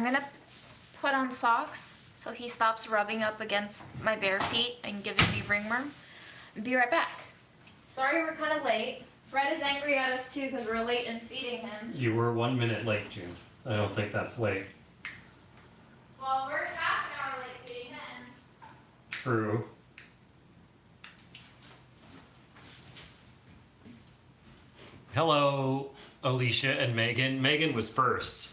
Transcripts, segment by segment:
gonna put on socks so he stops rubbing up against my bare feet and giving me ringworm. Be right back. Sorry we're kind of late. Fred is angry at us too because we're late in feeding him. You were 1 minute late, June. I don't think that's late. Well, we're half an hour late feeding him. True. Hello, Alicia and Megan. Megan was first.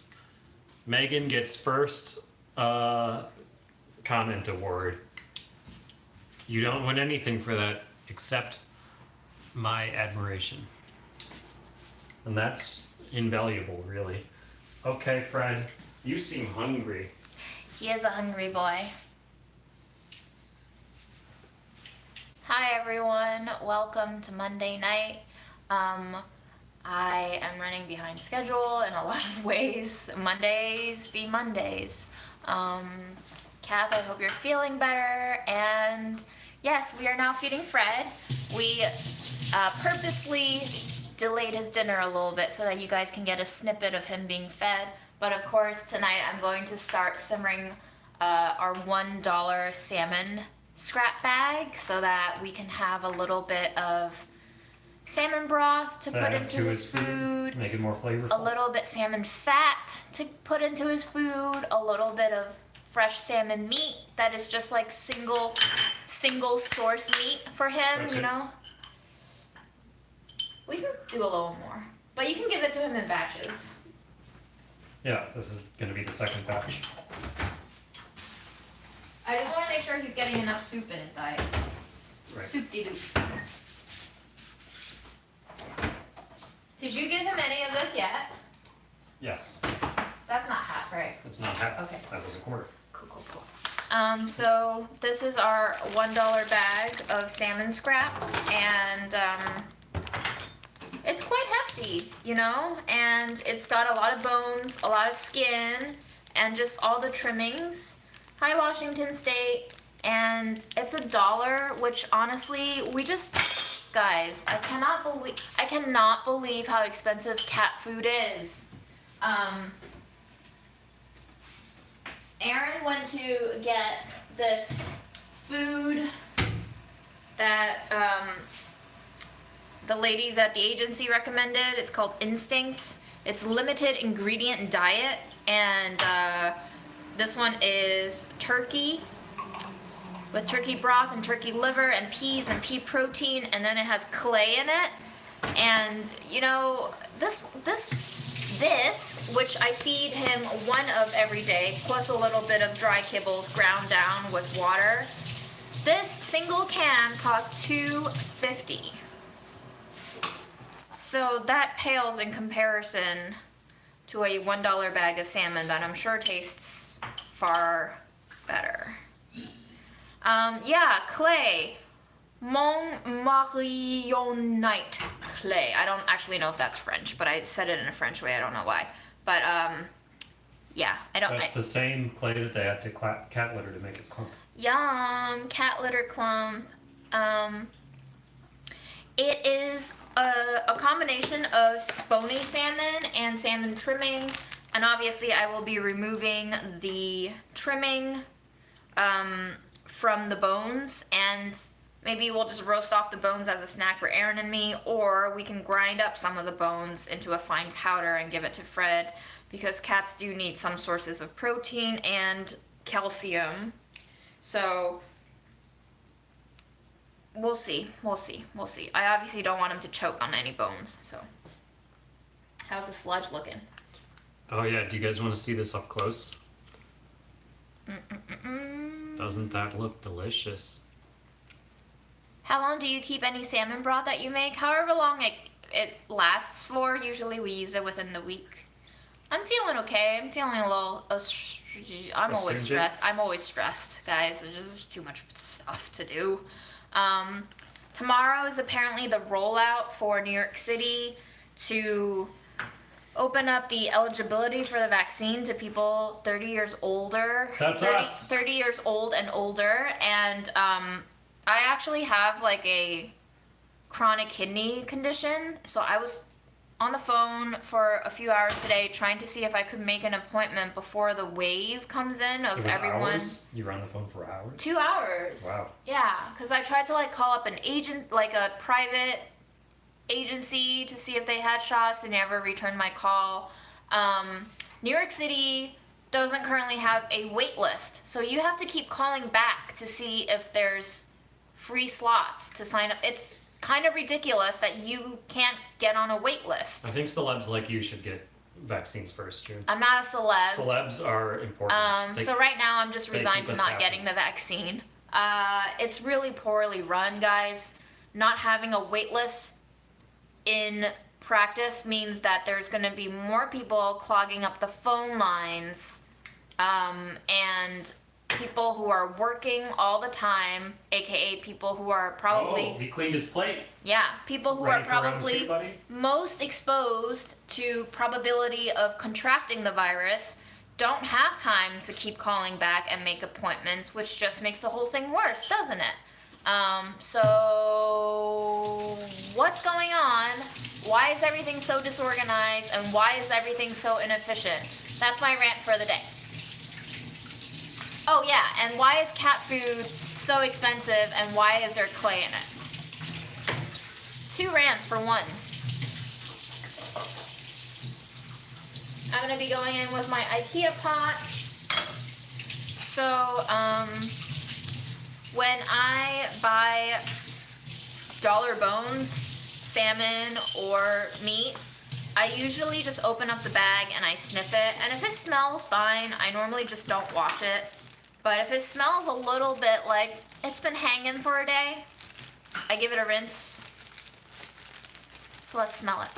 Megan gets first comment award. You don't win anything for that except my admiration. And that's invaluable, really. Okay, Fred, you seem hungry. He is a hungry boy. Hi everyone, welcome to Monday night. I am running behind schedule in a lot of ways. Mondays be Mondays. Kath, I hope you're feeling better. And yes, we are now feeding Fred. We purposely delayed his dinner a little bit so that you guys can get a snippet of him being fed. But of course, tonight I'm going to start simmering our $1 salmon scrap bag so that we can have a little bit of salmon broth to put into his food, make it more flavorful. A little bit salmon fat to put into his food, a little bit of fresh salmon meat that is just like single source meat for him, Okay. you know. We can do a little more, but you can give it to him in batches. Yeah, this is going to be the second batch. I just want to make sure he's getting enough soup in his diet. Right. Soup-de-doop. Did you give him any of this yet? Yes. That's not half, right? It's not half. Okay. That was a quarter. Cool. So this is our $1 bag of salmon scraps, and it's quite hefty, you know, and it's got a lot of bones, a lot of skin, and just all the trimmings. Hi, Washington State. And it's $1, which honestly, guys, I cannot believe how expensive cat food is. Aaron went to get this food that the ladies at the agency recommended. It's called Instinct. It's limited ingredient diet, and this one is turkey with turkey broth and turkey liver and peas and pea protein, and then it has clay in it. And you know, this which I feed him one of every day, plus a little bit of dry kibbles ground down with water. This single can costs $2.50. So that pales in comparison to a $1 bag of salmon that I'm sure tastes far better. Yeah, clay. Montmorillonite clay. I don't actually know if that's French, but I said it in a French way. I don't know why. But, yeah, I don't... That's the same clay that they had to cat litter to make a clump. Yum, cat litter clump. It is a combination of bony salmon and salmon trimming, and obviously I will be removing the trimming from the bones, and maybe we'll just roast off the bones as a snack for Aaron and me, or we can grind up some of the bones into a fine powder and give it to Fred, because cats do need some sources of protein and calcium. So we'll see. I obviously don't want him to choke on any bones, so. How's the sludge looking? Oh yeah, do you guys want to see this up close? Doesn't that look delicious? How long do you keep any salmon broth that you make? However long it lasts for. Usually we use it within the week. I'm feeling okay. I'm feeling a little... I'm always stressed. I'm always stressed, guys. There's just too much stuff to do. Tomorrow is apparently the rollout for New York City to open up the eligibility for the vaccine to people 30 years older. That's us. 30 years old and older. And I actually have like a chronic kidney condition, so I was on the phone for a few hours today trying to see if I could make an appointment before the wave comes in of It was everyone. hours? You were on the phone for hours? 2 hours. Wow. Yeah, because I tried to like call up an agent, like a private agency, to see if they had shots. They never returned my call. New York City doesn't currently have a wait list, so you have to keep calling back to see if there's free slots to sign up. It's kind of ridiculous that you can't get on a wait list. I think celebs like you should get vaccines first, June. I'm not a celeb. Celebs are important. So right now I'm just they resigned keep to us not happy. getting the vaccine. It's really poorly run, guys. Not having a wait list in practice means that there's going to be more people clogging up the phone lines, and people who are working all the time, aka people who are probably Oh, he cleaned his plate. people who Ready are for round probably two, buddy? most exposed to probability of contracting the virus don't have time to keep calling back and make appointments, which just makes the whole thing worse, doesn't it? So what's going on? Why is everything so disorganized, and why is everything so inefficient? That's my rant for the day. Oh yeah, and why is cat food so expensive, and why is there clay in it? 2 rants for one. I'm gonna be going in with my IKEA pot. So, when I buy dollar bones, salmon, or meat, I usually just open up the bag and I sniff it. And if it smells fine, I normally just don't wash it. But if it smells a little bit like it's been hanging for a day, I give it a rinse. So let's smell it.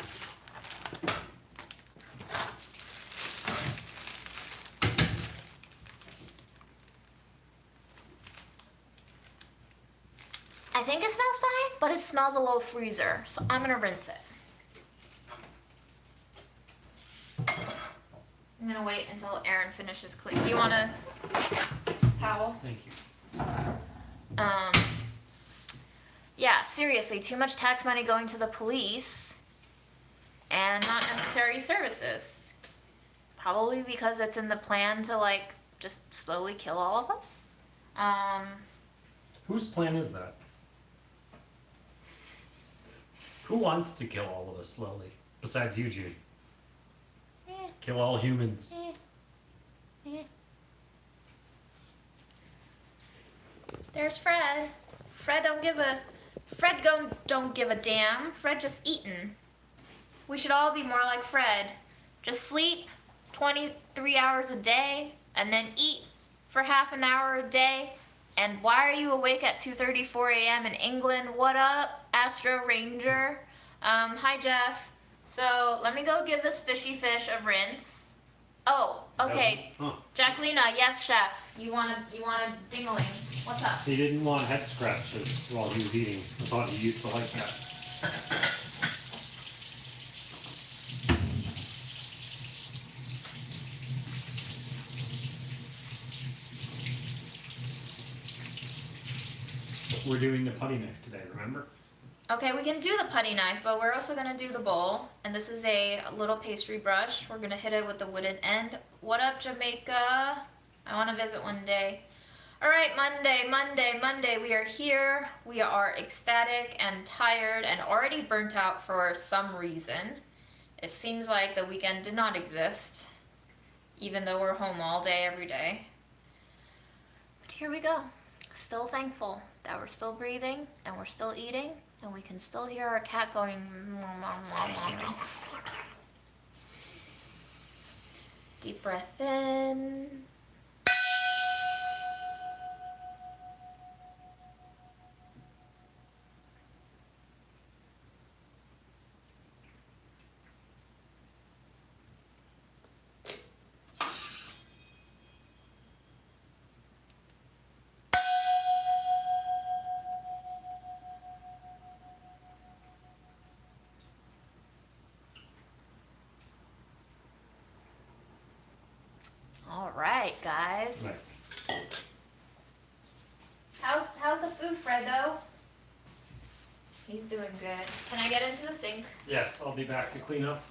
I think it smells fine, but it smells a little freezer, so I'm gonna rinse it. I'm gonna wait until Aaron finishes cleaning. Do you want a towel? Thank you. Yeah, seriously, too much tax money going to the police and not necessary services. Probably because it's in the plan to like just slowly kill all of us. Whose plan is that? Who wants to kill all of us slowly? Besides you, Judy. Eh, Kill all humans. eh. There's Fred. Fred don't give a damn. Fred just eatin'. We should all be more like Fred. Just sleep 23 hours a day and then eat for half an hour a day. And why are you awake at 2:34 a.m. in England? What up, Astro Ranger? Hi Jeff. So let me go give this fishy fish a rinse. Oh, okay. Huh. Jacqueline, yes, chef. You want a dingling? What's up? He didn't want head scratches while he was eating. I thought he used to like that. We're doing the putty knife today, remember? Okay, we can do the putty knife, but we're also gonna do the bowl. And this is a little pastry brush. We're gonna hit it with the wooden end. What up, Jamaica? I wanna visit one day. All right, Monday, we are here. We are ecstatic and tired and already burnt out for some reason. It seems like the weekend did not exist, even though we're home all day, every day. But here we go. Still thankful that we're still breathing and we're still eating and we can still hear our cat going. Deep breath in. All right, guys. Nice. How's the food, Fredo? He's doing good. Can I get into the sink? Yes, I'll be back to clean up.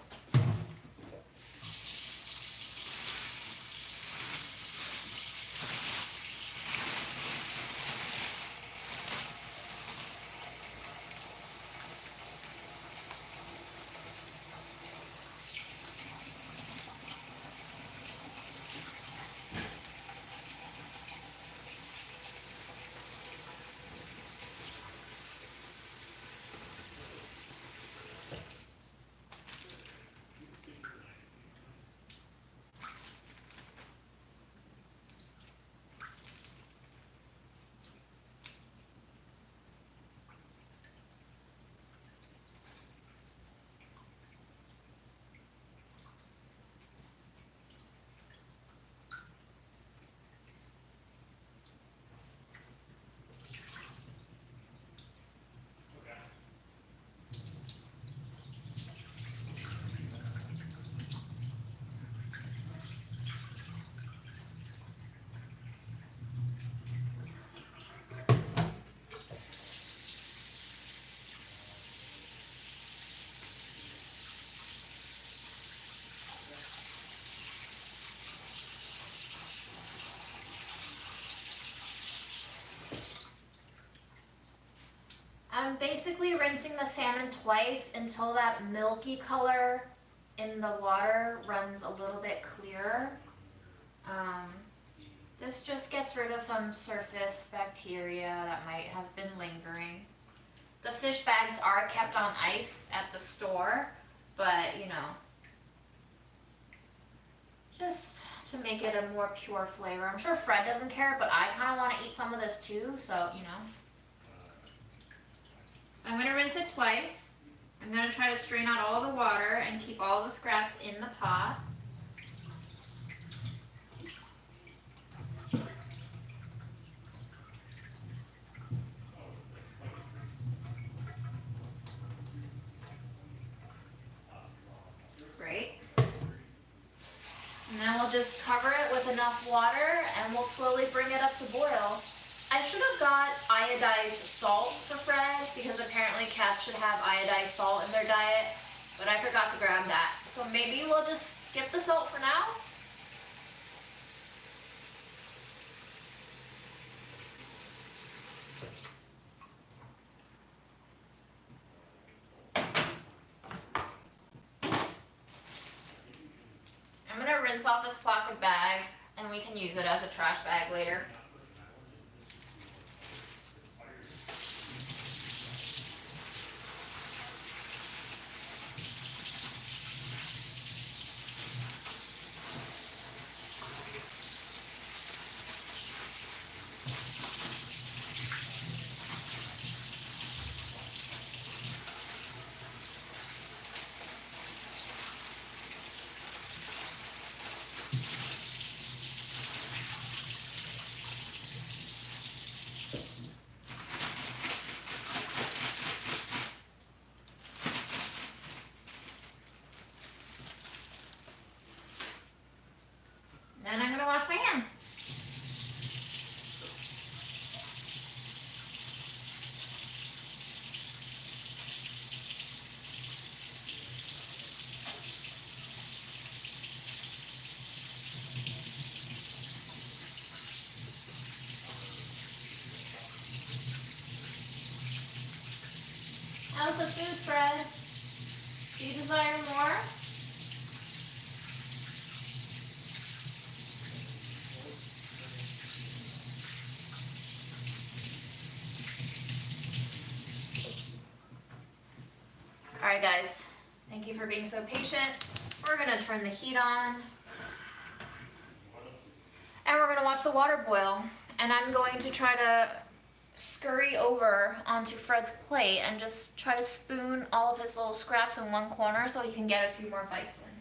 I'm basically rinsing the salmon twice until that milky color in the water runs a little bit clearer. This just gets rid of some surface bacteria that might have been lingering. The fish bags are kept on ice at the store, but you know, just to make it a more pure flavor. I'm sure Fred doesn't care, but I kind of want to eat some of this too, so you know. So I'm going to rinse it twice. I'm going to try to strain out all the water and keep all the scraps in the pot. Great. And then we'll just cover it with enough water and we'll slowly bring it up to boil. I should have got iodized salt for Fred because apparently cats should have iodized salt in their diet, but I forgot to grab that. So maybe we'll just skip the salt for now. I'm gonna rinse off this plastic bag and we can use it as a trash bag later. Then I'm gonna wash my hands. How's the food, Fred? Do you desire more? Alright guys, thank you for being so patient. We're gonna turn the heat on. And we're gonna watch the water boil. And I'm going to try to scurry over onto Fred's plate and just try to spoon all of his little scraps in one corner so he can get a few more bites in.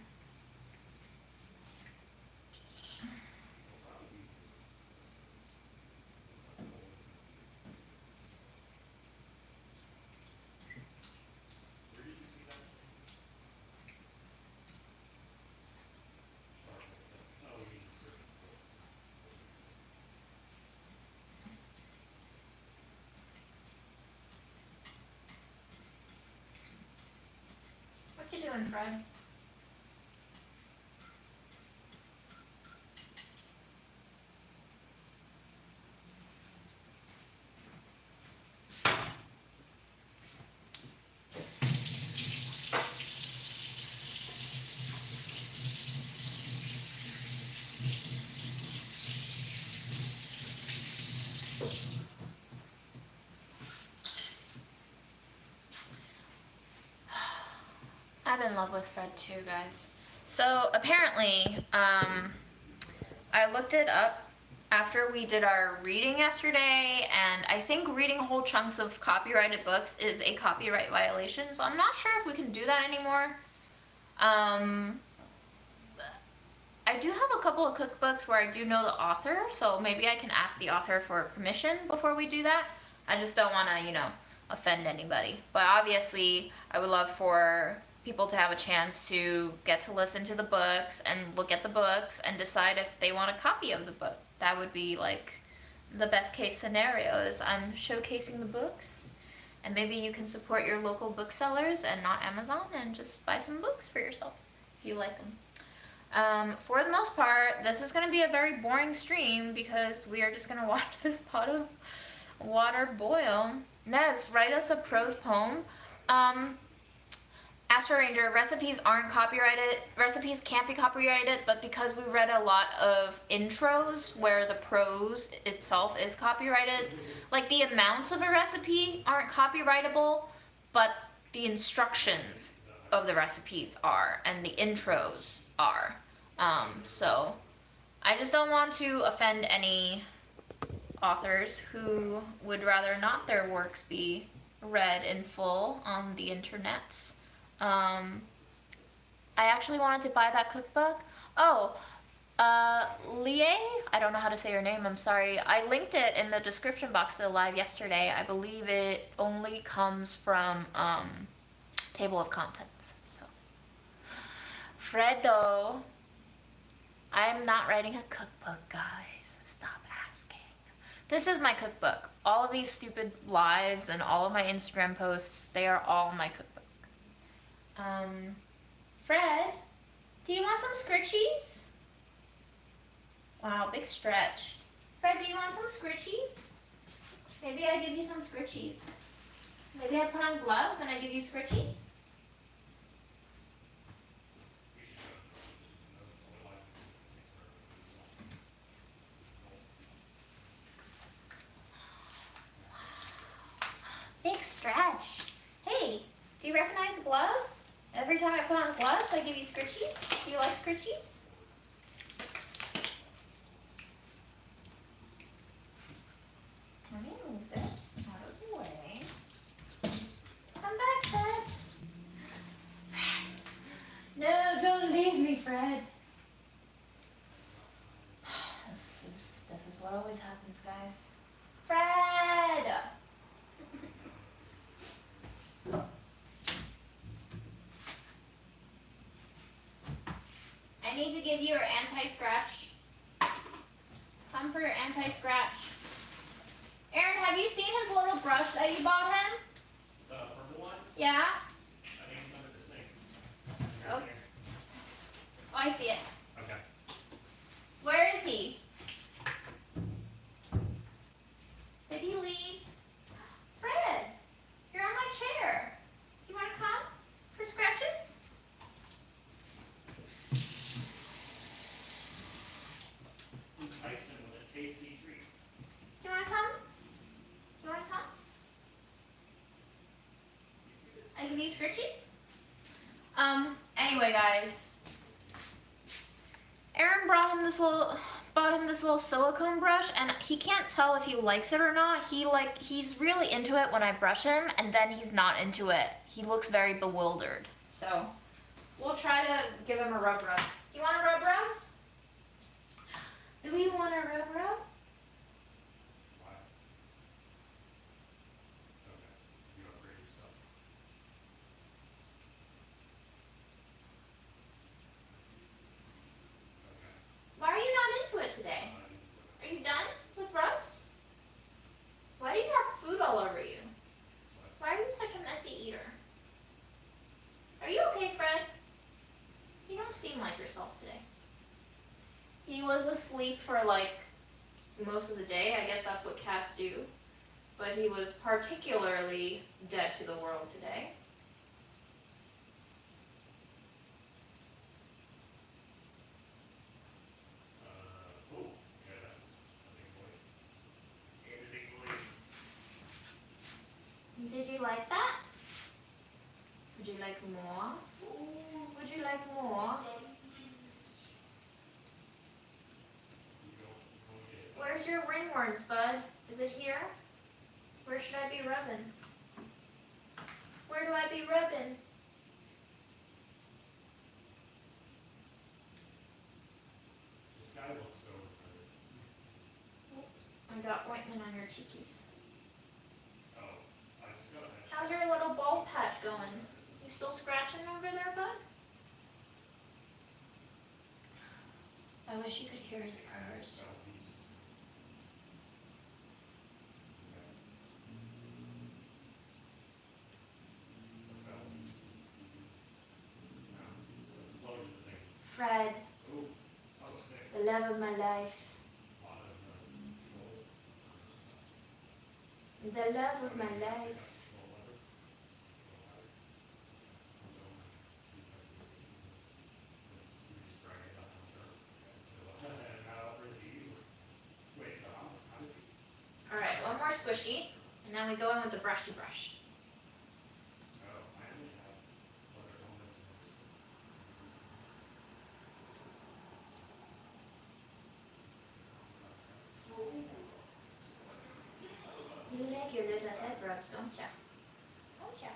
What you doing, Fred? I'm in love with Fred too, guys. So apparently, I looked it up after we did our reading yesterday, and I think reading whole chunks of copyrighted books is a copyright violation, so I'm not sure if we can do that anymore. I do have a couple of cookbooks where I do know the author, so maybe I can ask the author for permission before we do that. I just don't want to, offend anybody. But obviously, I would love for people to have a chance to get to listen to the books and look at the books and decide if they want a copy of the book. That would be like the best case scenario is I'm showcasing the books, and maybe you can support your local booksellers and not Amazon and just buy some books for yourself if you like them. For the most part, this is going to be a very boring stream because we are just going to watch this pot of water boil. Nez, write us a prose poem. Astro Ranger, recipes aren't copyrighted. Recipes can't be copyrighted, but because we read a lot of intros where the prose itself is copyrighted, like the amounts of a recipe aren't copyrightable, but the instructions of the recipes are, and the intros are. So I just don't want to offend any authors who would rather not their works be read in full on the internets. I actually wanted to buy that cookbook. Lie, I don't know how to say your name, I'm sorry. I linked it in the description box to the live yesterday. I believe it only comes from table of contents. So, Fredo, I'm not writing a cookbook, guys. Stop asking. This is my cookbook. All of these stupid lives and all of my Instagram posts, they are all my cookbook. Fred, do you want some scritchies? Wow, big stretch. Fred, do you want some scritchies? Maybe I give you some scritchies. Maybe I put on gloves and I give you scritchies? Big stretch. Hey, do you recognize the gloves? Every time I put on gloves, I give you scritchies. Do you like scritchies? Let me move this out of the way. Come back, Fred. Fred. No, don't leave me, Fred. This is what always happens, guys. Fred! I need to give you your anti-scratch. Come for your anti-scratch. Aaron, have you seen his little brush that you bought him? The purple one? Yeah? I think it's under the sink. Oh. Right here. Oh, I see it. Okay. Where is he? Did he leave? Fred, you're on my chair. You want to come for scratches? Tyson with a tasty treat. Do you want to come? You want to come? I give you scritchies? Anyway, guys. Aaron bought him this little silicone brush, and he can't tell if he likes it or not. He's really into it when I brush him, and then he's not into it. He looks very bewildered. So, we'll try to give him a rub. Do you want a rub? Do we want a rub? Why? Okay. You upgrade your stuff. Okay. Why are you not into it today? Are you done with rubs? Why do you have food all over you? Why are you such a messy eater? Are you okay, Fred? asleep for like most of the day. I guess that's what cats do. But he was particularly dead to the world today. Oh, yeah, that's a big boy. It's a big boy. Did you like that? Would you like more? Would you like more? Where's your ringworm, Spud? Is it here? Where should I be rubbing? Where do I be rubbing? The sky looks so good. Oops, I got ointment on your cheekies. Oh, I just got that. How's your little bald patch going? You still scratching over there, bud? I wish you could hear his purrs. Fred, the love of my life. The love of my life. Alright, one more squishy, and then we go in with the brushy brush. You like your little head rubs, don't ya? Don't ya?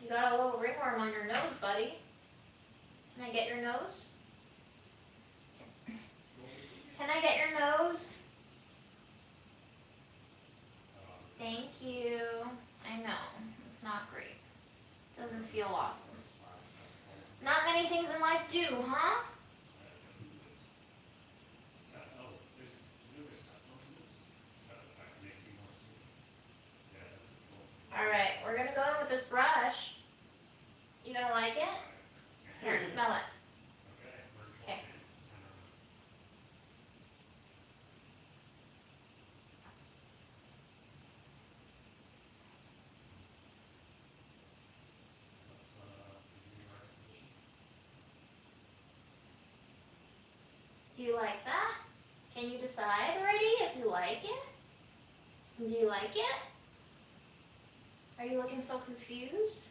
You got a little ringworm on your nose, buddy. Can I get your nose? Can I get your nose? Thank you. I know, it's not great. Doesn't feel awesome. Not many things in life do, huh? Alright, we're gonna go in with this brush. You gonna like it? Here, smell it. Okay. Do you like that? Can you decide already if you like it? Do you like it? Are you looking so confused?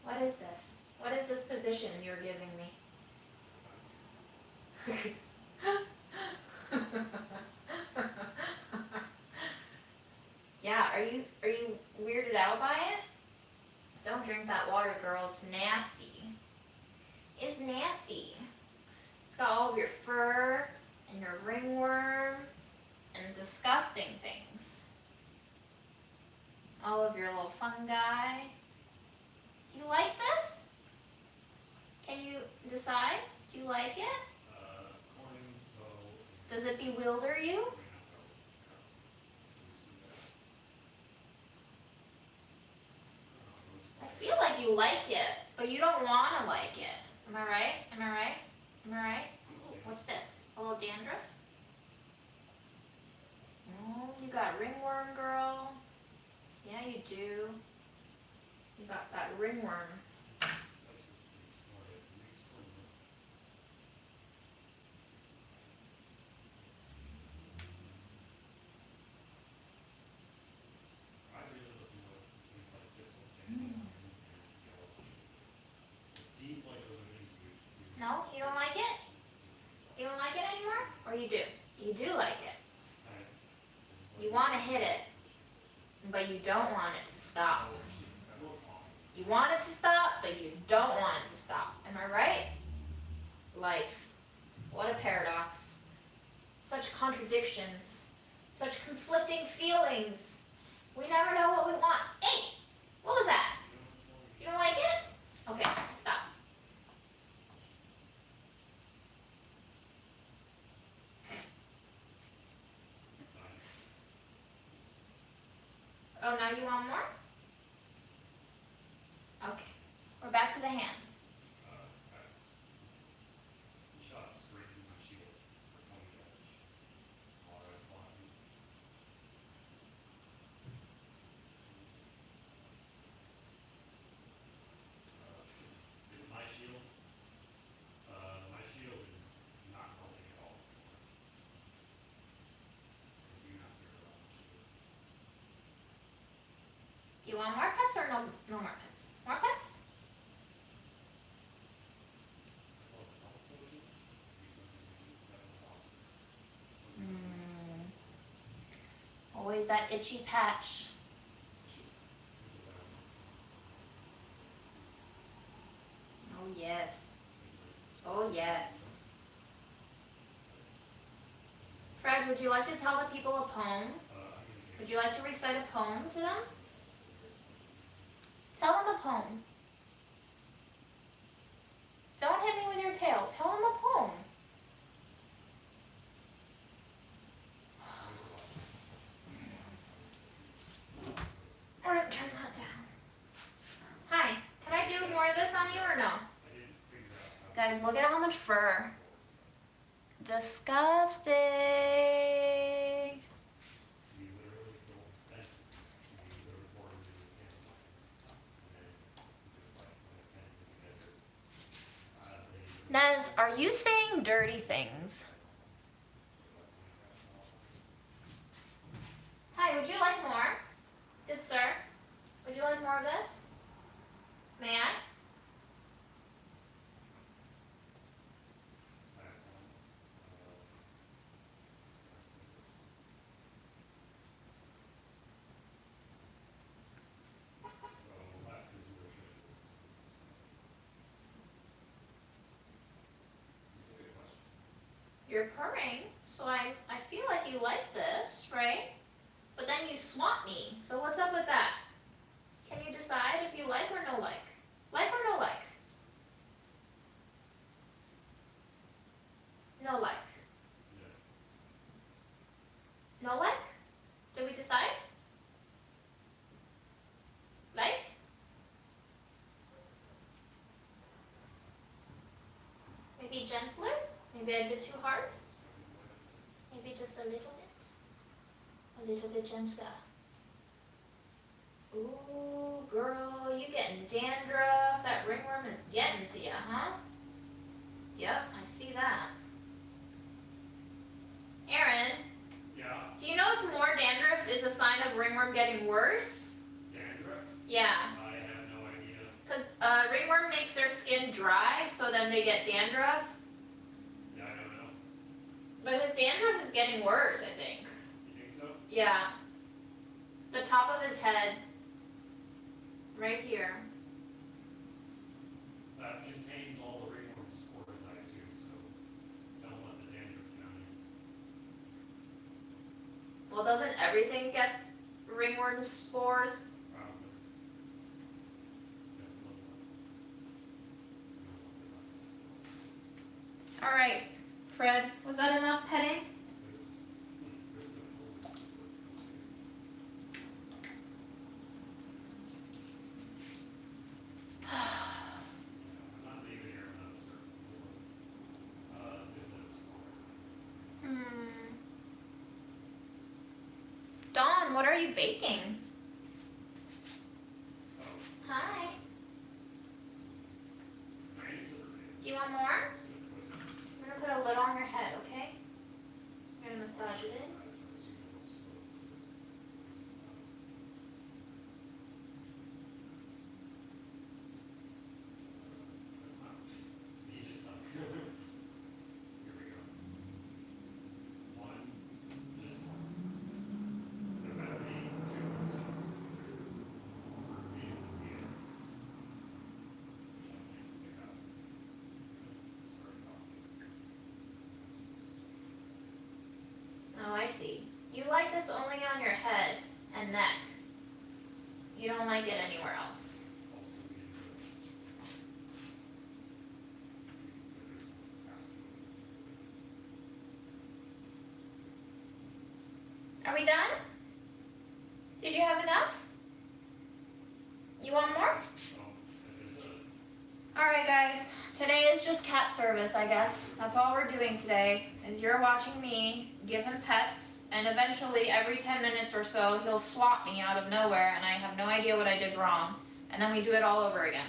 What is this? What is this position you're giving me? Yeah, are you weirded out by it? Don't drink that water, girl. It's nasty. It's nasty. It's got all of your fur and your ringworm and disgusting things. All of your little fungi. Do you like this? Can you decide? Do you like it? Does it bewilder you? I feel like you like it, but you don't want to like it. Am I right? Am I right? Am I right? What's this? A little dandruff? Oh, you got ringworm, girl. Yeah, you do. You got that ringworm. No, you don't like it? You don't like it anymore? Or you do? You do like it. You want to hit it, but you don't want it to stop. You want it to stop, but you don't want it to stop. Am I right? Life. What a paradox. Such contradictions. Such conflicting feelings. We never know what we want. Hey! What was that? You don't like it? Okay, stop. Oh, now you want more? Okay. We're back to the hands. Shot straight in my shield for 20 damage. While I was flying. Is my shield? My shield is not helping at all. I do not care about my shield. Do you want more pets or no more pets? More pets? Well, health potions would be something that was awesome. Always that itchy patch. Oh yes. Oh yes. Fred, would you like to tell the people a poem? Would you like to recite a poem to them? Tell them a poem. Don't hit me with your tail. Tell them a poem. Or turn that down. Hi, can I do more of this on you or no? Guys, look at how much fur. Disgusting. You literally built fences. You literally formed new campfires. And then just like when the tent is together, Nez, are you saying dirty things? Hi, would you like more? Good sir. Would you like more of this? May I? You're purring, so I feel like you like this, right? But then you swamp me, so what's up with that? Can you decide if you like or no like? Like or no like? No like. No like? Did we decide? Like? Maybe gentler? Maybe I did too hard? Maybe just a little bit? A little bit gentler. Ooh, girl, you getting dandruff. That ringworm is getting to you, huh? Yep, I see that. Aaron, Yeah. do you know if more dandruff is a sign of ringworm getting worse? Dandruff? Yeah. I have no idea. Because ringworm makes their skin dry, so then they get dandruff. Yeah, I don't know. But his dandruff is getting worse, I think. You think so? Yeah. The top of his head. Right here. That contains all the ringworm spores, I assume, so don't let the dandruff down you. Well, doesn't everything get ringworm spores? Probably. Guess it wasn't like this. Alright, Fred, was that enough petting? There's no full. I'm not leaving here on a certain floor. Visitors floor. Dawn, what are you baking? Oh, Hi. nice. Do you want more? I'm gonna put a lid on your head, okay? I'm gonna massage it in. Here we go. One, just one. There better be two questions. Oh, I see. You like this only on your head and neck. You don't like it anywhere else. Are we done? Did you have enough? You want more? Alright guys, today is just cat service, I guess. That's all we're doing today, is you're watching me give him pets, and eventually every 10 minutes or so he'll swat me out of nowhere and I have no idea what I did wrong. And then we do it all over again.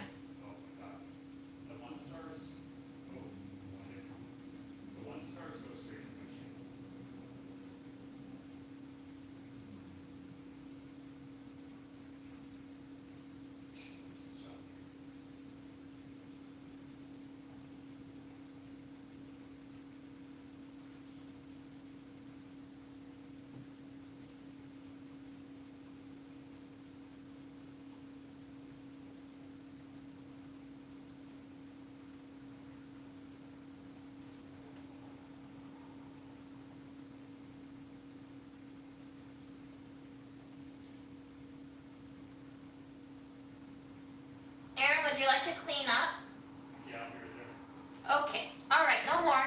Aaron, would you like to clean up? Yeah, I'm here. Okay, alright, no more.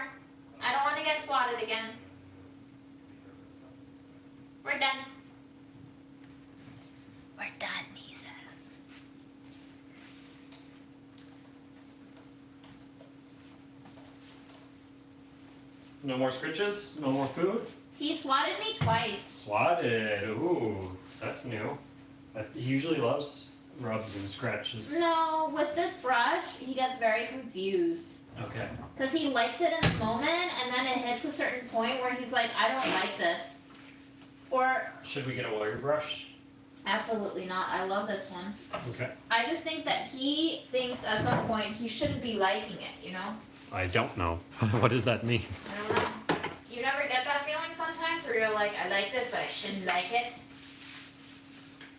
I don't want to get swatted again. We're done. We're done, he says. No more scritches? No more food? He swatted me twice. Swatted. Ooh, that's new. He usually loves rubs and scratches. No, with this brush, he gets very confused. Okay. Because he likes it in the moment, and then it hits a certain point where he's like, I don't like this. Or, Should we get a wire brush? absolutely not, I love this one. Okay. I just think that he thinks at some point he shouldn't be liking it, you know? I don't know. What does that mean? I don't know. You never get that feeling sometimes where you're like, I like this, but I shouldn't like it?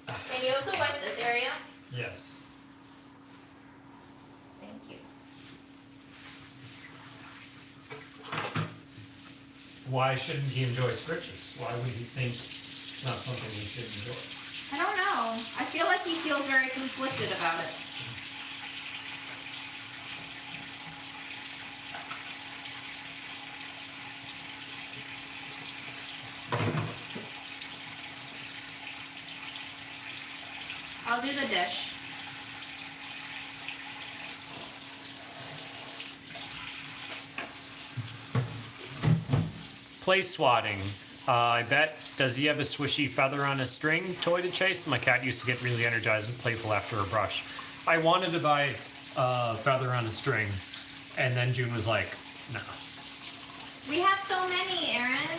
Can you also wipe this area? Yes. Thank you. Why shouldn't he enjoy scritches? Why would he think it's not something he should enjoy? I don't know. I feel like he feels very conflicted about it. I'll do the dish. Play swatting. I bet, does he have a swishy feather on a string toy to chase? My cat used to get really energized and playful after a brush. I wanted to buy a feather on a string, and then June was like, no. We have so many, Aaron.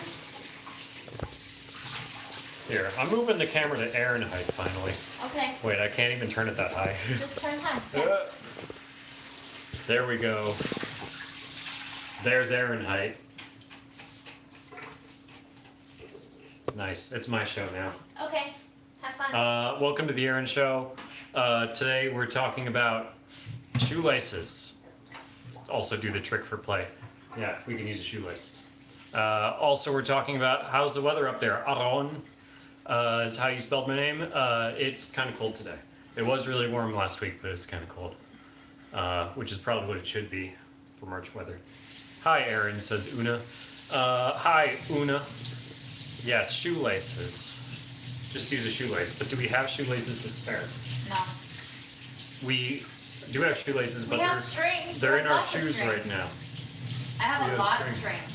Here, I'm moving the camera to Aaron height finally. Okay, Wait, I can't even turn it that high. just turn him. Okay. There we go. There's Aaron height. Nice. It's my show now. Okay, have fun. Welcome to the Aaron Show. Today we're talking about shoelaces. Also do the trick for play. Yeah, we can use a shoelace. Also, we're talking about how's the weather up there. Aron is how you spelled my name. It's kind of cold today. It was really warm last week, but it's kind of cold. Which is probably what it should be for March weather. Hi, Aaron, says Una. Hi, Una. Yes, shoelaces. Just use a shoelace. But do we have shoelaces to spare? No. We do have shoelaces, but We have string. they're in our Lots of shoes string. right now. I have we a have lot of string. string.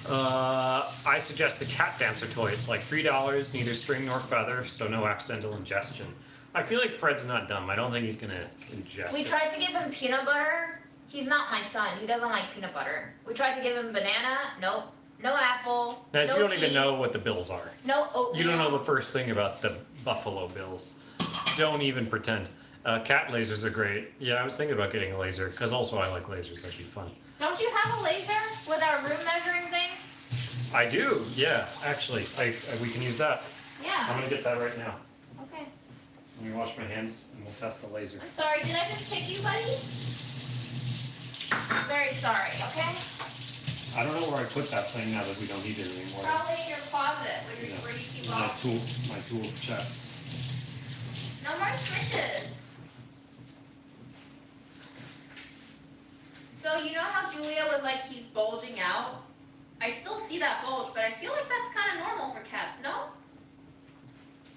I suggest the cat dancer toy. It's like $3, neither string nor feather, so no accidental ingestion. I feel like Fred's not dumb. I don't think he's gonna ingest We it. tried to give him peanut butter. He's not my son. He doesn't like peanut butter. We tried to give him banana. Nope. No apple. Guys, no you don't even know peas, what the bills are. No oatmeal. You don't know the first thing about the Buffalo Bills. Don't even pretend. Cat lasers are great. Yeah, I was thinking about getting a laser, because also I like lasers. That'd be fun. Don't you have a laser with our room measuring thing? I do, yeah, actually. We can use that. I'm Yeah. gonna get that right now. Okay. Let me wash my hands and we'll test the laser. I'm sorry. Did I just kick you, buddy? I'm very sorry. Okay. I don't know where I put that thing now that we don't need it anymore. Probably in your closet where you, Yeah. where you keep My all. tool chest. No more switches. So you know how Julia was like, he's bulging out? I still see that bulge, but I feel like that's kind of normal for cats, no?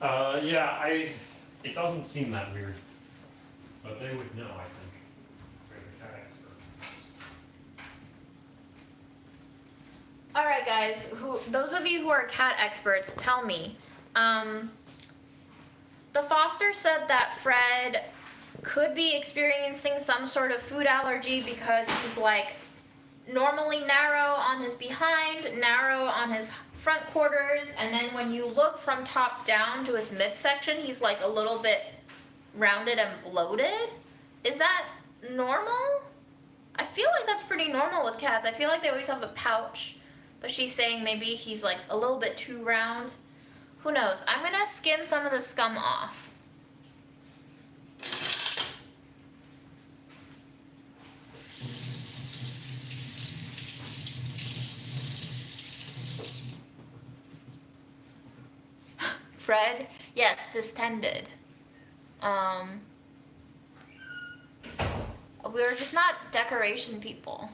Yeah, it doesn't seem that weird. But they would know, I think. They're the cat experts. All right, guys. Those of you who are cat experts, tell me. The foster said that Fred could be experiencing some sort of food allergy because he's like normally narrow on his behind, narrow on his front quarters, and then when you look from top down to his midsection, he's like a little bit rounded and bloated. Is that normal? I feel like that's pretty normal with cats. I feel like they always have a pouch, but she's saying maybe he's like a little bit too round. Who knows? I'm gonna skim some of the scum off. Fred, yes, distended. We're just not decoration people.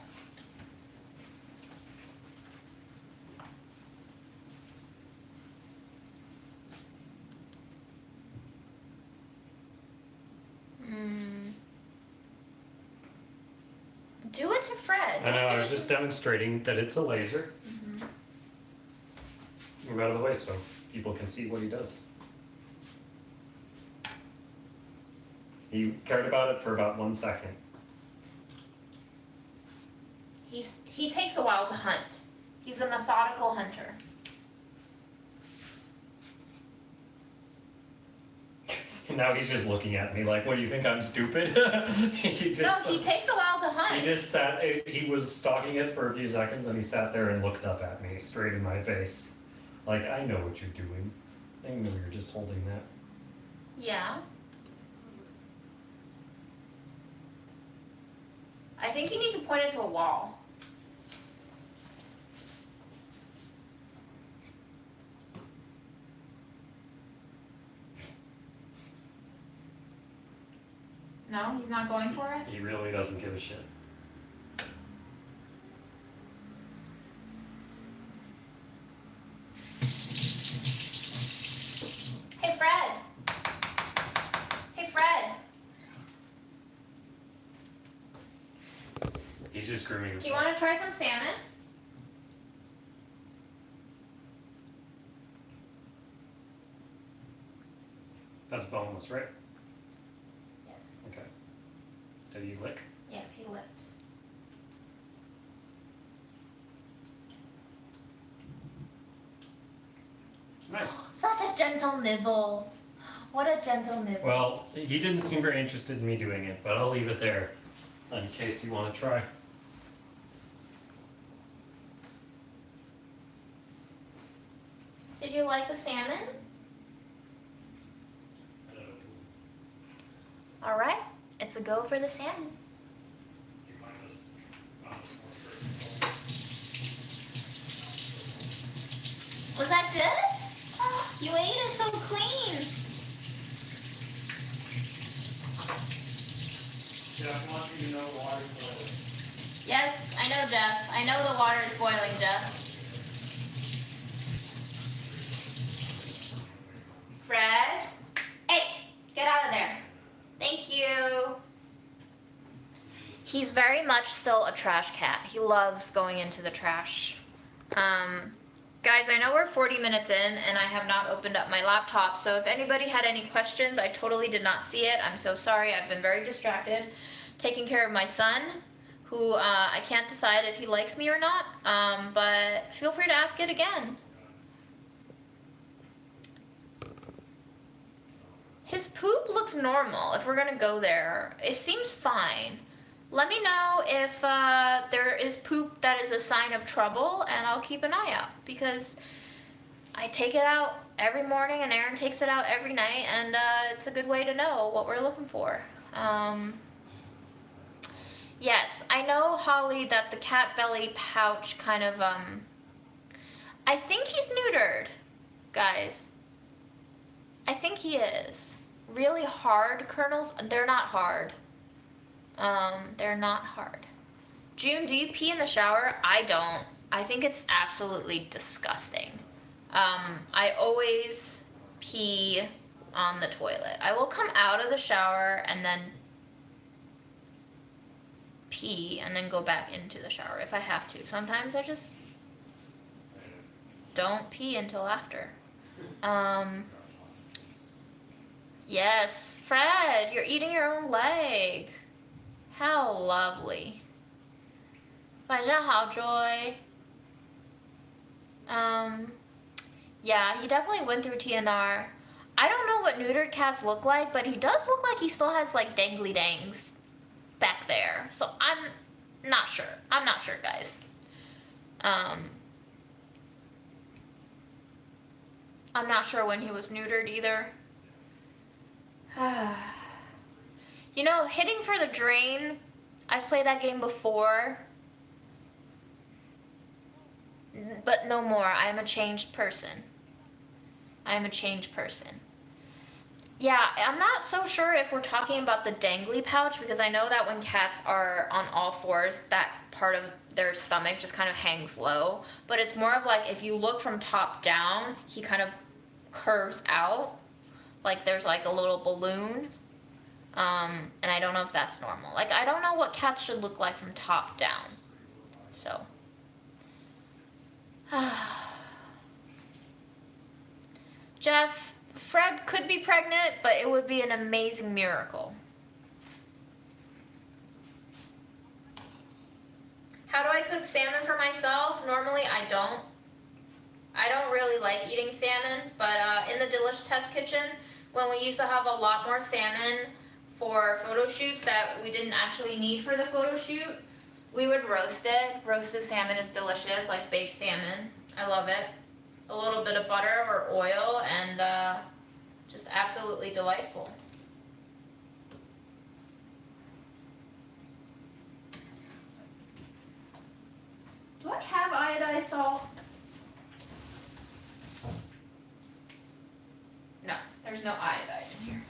Do it to Fred. I know, Don't do I was it just to- demonstrating that it's a laser. Move out of the way so people can see what he does. He cared about it for about 1 second. He takes a while to hunt. He's a methodical hunter. Now he's just looking at me like, what do you think, I'm stupid? He just, No, he takes a while to hunt. he just sat, he was stalking it for a few seconds and he sat there and looked up at me, straight in my face. Like, I know what you're doing. I know you're just holding that. Yeah. I think you need to point it to a wall. No, he's not going for it? He really doesn't give a shit. Hey, Fred. Hey, Fred. He's just grooming Do you himself. want to try some salmon? That's boneless, right? Yes. Okay. Did he lick? Yes, he licked. Nice. Such a gentle nibble. What a gentle nibble. Well, he didn't seem very interested in me doing it, but I'll leave it there in case you want to try. Did you like the salmon? All right, it's a go for the salmon. Was that good? Oh, you ate it so clean. Jeff wants you to know water's boiling. Yes, I know, Jeff. I know the water is boiling, Jeff. Fred? Hey, get out of there. Thank you. He's very much still a trash cat. He loves going into the trash. Guys, I know we're 40 minutes in and I have not opened up my laptop, so if anybody had any questions, I totally did not see it. I'm so sorry. I've been very distracted taking care of my son, who I can't decide if he likes me or not, but feel free to ask it again. His poop looks normal, if we're gonna go there. It seems fine. Let me know if there is poop that is a sign of trouble, and I'll keep an eye out, because I take it out every morning and Aaron takes it out every night, and it's a good way to know what we're looking for. Yes, I know, Holly, that the cat belly pouch kind of, I think he's neutered, guys. I think he is. Really hard kernels, they're not hard. They're not hard. June, do you pee in the shower? I don't. I think it's absolutely disgusting. I always pee on the toilet. I will come out of the shower and then pee and then go back into the shower if I have to. Sometimes I just don't pee until after. Yes, Fred, you're eating your own leg. How lovely. 晚上好, Joy. Yeah, he definitely went through TNR. I don't know what neutered cats look like, but he does look like he still has like dangly dangs back there. So I'm not sure. I'm not sure, guys. I'm not sure when he was neutered either. You know, hitting for the drain, I've played that game before. But no more. I am a changed person. I am a changed person. Yeah, I'm not so sure if we're talking about the dangly pouch, because I know that when cats are on all fours, that part of their stomach just kind of hangs low. But it's more of like if you look from top down, he kind of curves out. Like there's like a little balloon. And I don't know if that's normal. Like I don't know what cats should look like from top down. So. Jeff, Fred could be pregnant, but it would be an amazing miracle. How do I cook salmon for myself? Normally I don't. I don't really like eating salmon, but in the Delish Test Kitchen, when we used to have a lot more salmon for photo shoots that we didn't actually need for the photo shoot, we would roast it. Roasted salmon is delicious, like baked salmon. I love it. A little bit of butter or oil and just absolutely delightful. Do I have iodized salt? No, there's no iodide in here.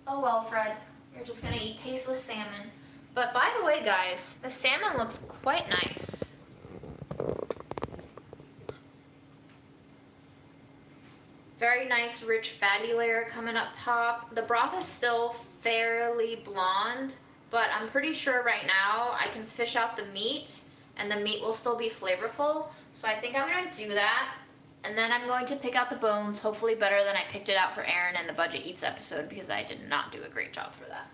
Oh well, Fred. You're just gonna eat tasteless salmon. But by the way, guys, the salmon looks quite nice. Very nice, rich, fatty layer coming up top. The broth is still fairly blonde, but I'm pretty sure right now I can fish out the meat, and the meat will still be flavorful. So I think I'm gonna do that. And then I'm going to pick out the bones, hopefully better than I picked it out for Aaron in the Budget Eats episode, because I did not do a great job for that.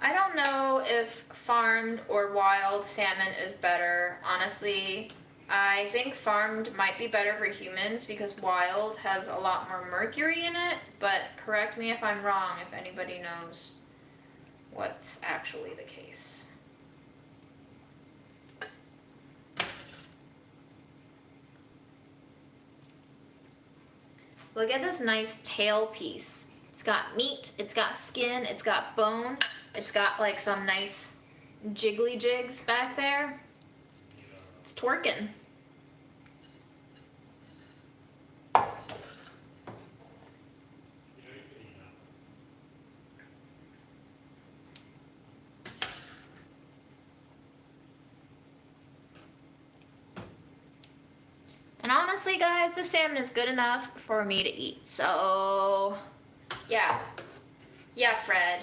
I don't know if farmed or wild salmon is better. Honestly, I think farmed might be better for humans because wild has a lot more mercury in it, but correct me if I'm wrong if anybody knows what's actually the case. Look at this nice tail piece. It's got meat, it's got skin, it's got bone, it's got like some nice jiggly jigs back there. It's twerking. And honestly, guys, the salmon is good enough for me to eat. So, yeah. Yeah, Fred.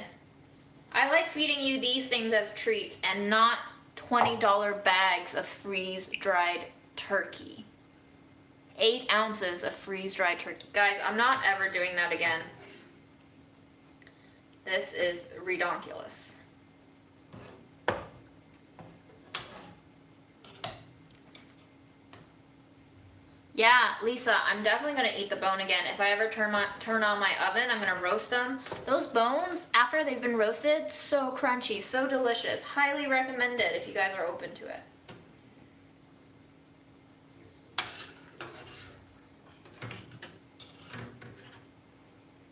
I like feeding you these things as treats and not $20 bags of freeze-dried turkey. 8 ounces of freeze-dried turkey. Guys, I'm not ever doing that again. This is redonkulous. Yeah, Lisa, I'm definitely going to eat the bone again. If I ever turn on my oven, I'm going to roast them. Those bones, after they've been roasted, so crunchy, so delicious. Highly recommended if you guys are open to it.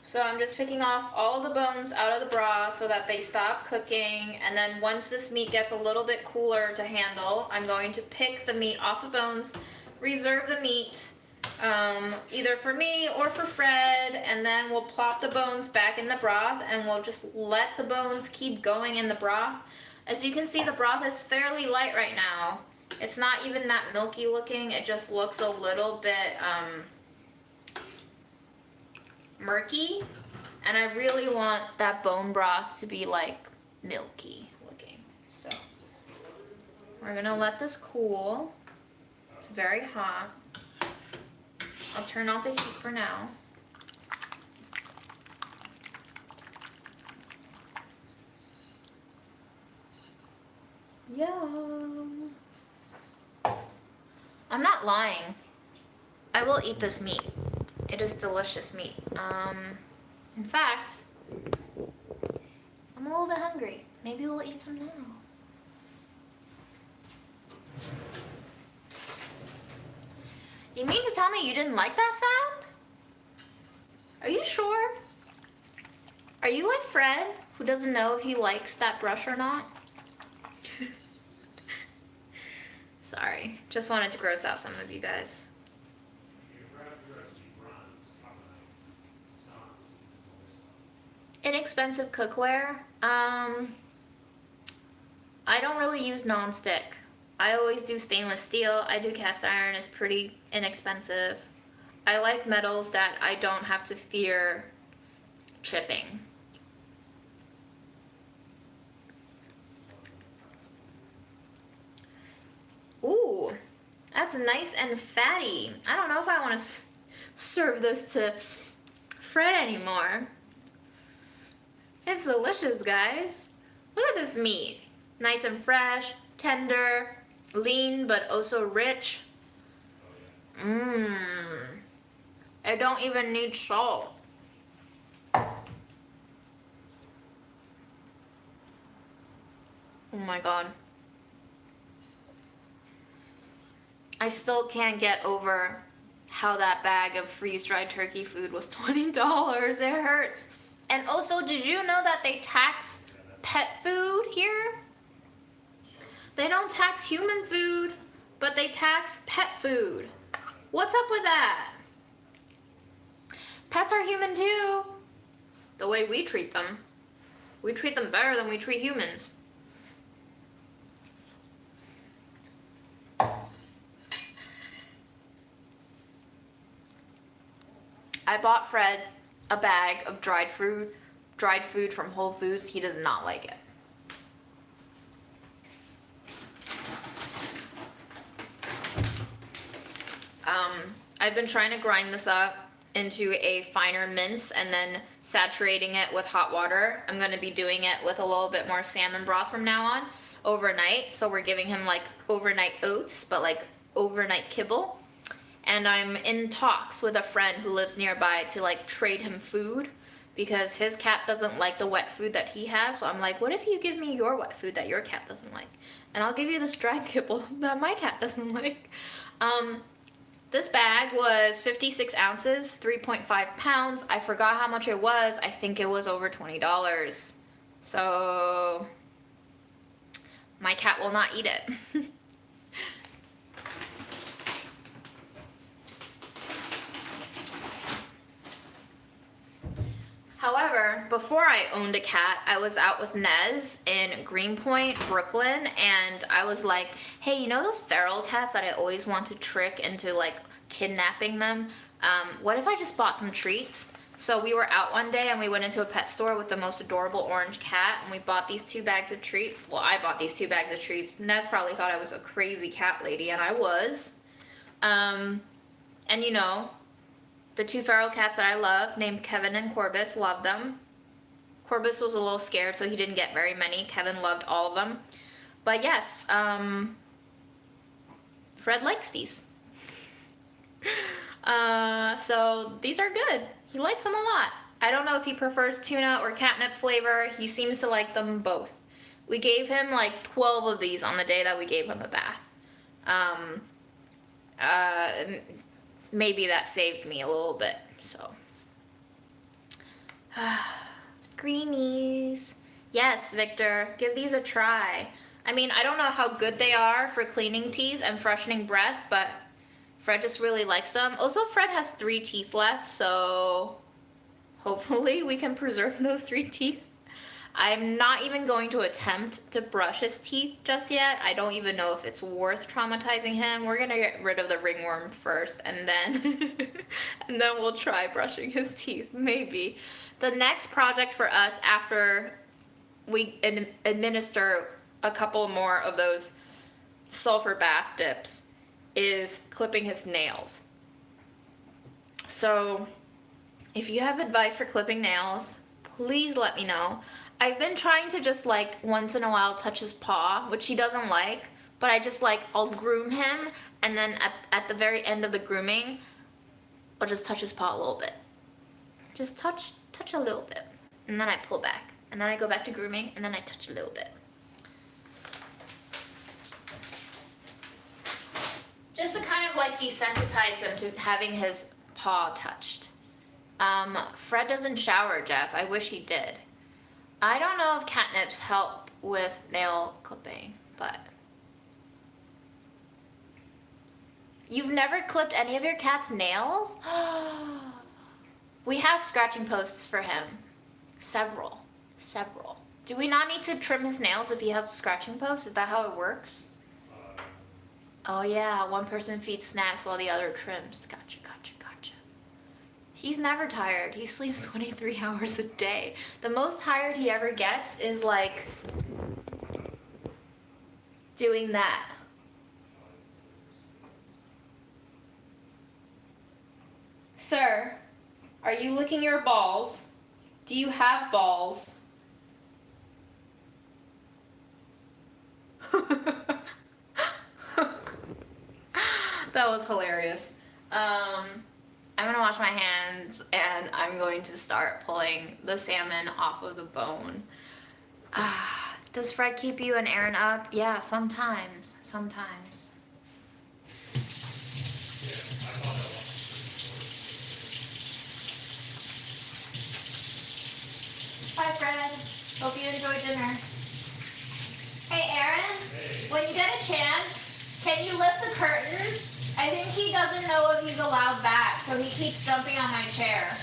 So I'm just picking off all the bones out of the broth so that they stop cooking. And then once this meat gets a little bit cooler to handle, I'm going to pick the meat off the bones, reserve the meat, either for me or for Fred, and then we'll plop the bones back in the broth and we'll just let the bones keep going in the broth. As you can see, the broth is fairly light right now. It's not even that milky looking, it just looks a little bit murky, and I really want that bone broth to be like milky looking. So we're gonna let this cool. It's very hot. I'll turn off the heat for now. Yum. I'm not lying. I will eat this meat. It is delicious meat. In fact, I'm a little bit hungry. Maybe we'll eat some now. You mean to tell me you didn't like that sound? Are you sure? Are you like Fred, who doesn't know if he likes that brush or not? Sorry, just wanted to gross out some of you guys. Inexpensive cookware. I don't really use nonstick. I always do stainless steel. I do cast iron. It's pretty inexpensive. I like metals that I don't have to fear chipping. Ooh, that's nice and fatty. I don't know if I want to serve this to Fred anymore. It's delicious, guys. Look at this meat. Nice and fresh, tender, lean, but also rich. Mmm. I don't even need salt. Oh my god. I still can't get over how that bag of freeze-dried turkey food was $20. It hurts. And also, did you know that they tax pet food here? They don't tax human food, but they tax pet food. What's up with that? Pets are human too. The way we treat them. We treat them better than we treat humans. I bought Fred a bag of dried food from Whole Foods. He does not like it. I've been trying to grind this up into a finer mince and then saturating it with hot water. I'm going to be doing it with a little bit more salmon broth from now on overnight. So we're giving him like overnight oats, but like overnight kibble. And I'm in talks with a friend who lives nearby to like trade him food because his cat doesn't like the wet food that he has. So I'm like, what if you give me your wet food that your cat doesn't like? And I'll give you this dry kibble that my cat doesn't like. This bag was 56 ounces, 3.5 pounds. I forgot how much it was. I think it was over $20. So my cat will not eat it. However, before I owned a cat, I was out with Nez in Greenpoint, Brooklyn, and I was like, hey, you know those feral cats that I always want to trick into like kidnapping them? What if I just bought some treats? So we were out one day and we went into a pet store with the most adorable orange cat, and we bought these 2 bags of treats. Well, I bought these 2 bags of treats. Nez probably thought I was a crazy cat lady, and I was. And you know, the 2 feral cats that I love, named Kevin and Corbus, love them. Corbus was a little scared, so he didn't get very many. Kevin loved all of them. But yes, Fred likes these. So these are good. He likes them a lot. I don't know if he prefers tuna or catnip flavor. He seems to like them both. We gave him like 12 of these on the day that we gave him a bath. Maybe that saved me a little bit, so. Greenies. Yes, Victor, give these a try. I mean, I don't know how good they are for cleaning teeth and freshening breath, but Fred just really likes them. Also, Fred has 3 teeth left, so hopefully we can preserve those 3 teeth. I'm not even going to attempt to brush his teeth just yet. I don't even know if it's worth traumatizing him. We're gonna get rid of the ringworm first, and then and then we'll try brushing his teeth, maybe. The next project for us after we administer a couple more of those sulfur bath dips is clipping his nails. So if you have advice for clipping nails, please let me know. I've been trying to just like once in a while touch his paw, which he doesn't like, but I just like, I'll groom him, and then at the very end of the grooming, I'll just touch his paw a little bit. Just touch a little bit. And then I pull back. And then I go back to grooming, and then I touch a little bit. Just to kind of like desensitize him to having his paw touched. Fred doesn't shower, Jeff. I wish he did. I don't know if catnips help with nail clipping, but... You've never clipped any of your cat's nails? We have scratching posts for him. Several. Do we not need to trim his nails if he has a scratching post? Is that how it works? Oh yeah, one person feeds snacks while the other trims. Gotcha. He's never tired. He sleeps 23 hours a day. The most tired he ever gets is like doing that. Sir, are you licking your balls? Do you have balls? That was hilarious. I'm gonna wash my hands and I'm going to start pulling the salmon off of the bone. Does Fred keep you and Aaron up? Yeah, sometimes. Bye, Fred. Hope you enjoy dinner. Hey, Aaron, when you get a chance, can you lift the curtain? I think he doesn't know if he's allowed back, so he keeps jumping on my chair.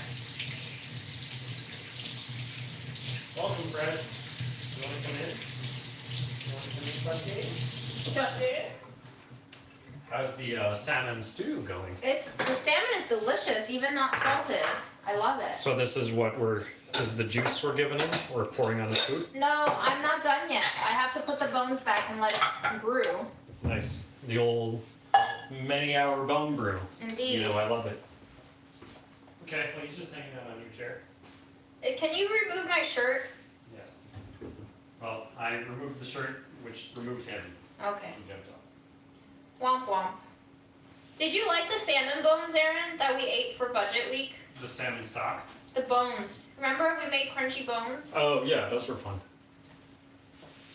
Welcome, Fred. You want to come in? Stuffy? How's the salmon stew going? The salmon is delicious, even not salted. I love it. So this is what is the juice we're giving him? We're pouring on his food? No, I'm not done yet. I have to put the bones back and let it brew. Nice. The old many-hour bone brew. Indeed. You know, I love it. Okay, well, he's just hanging out on your chair. Can you remove my shirt? Yes. Well, I removed the shirt, which removed him. Okay. He jumped off. Womp womp. Did you like the salmon bones, Aaron, that we ate for budget week? The salmon stock? The bones. Remember we made crunchy bones? Oh, yeah, those were fun.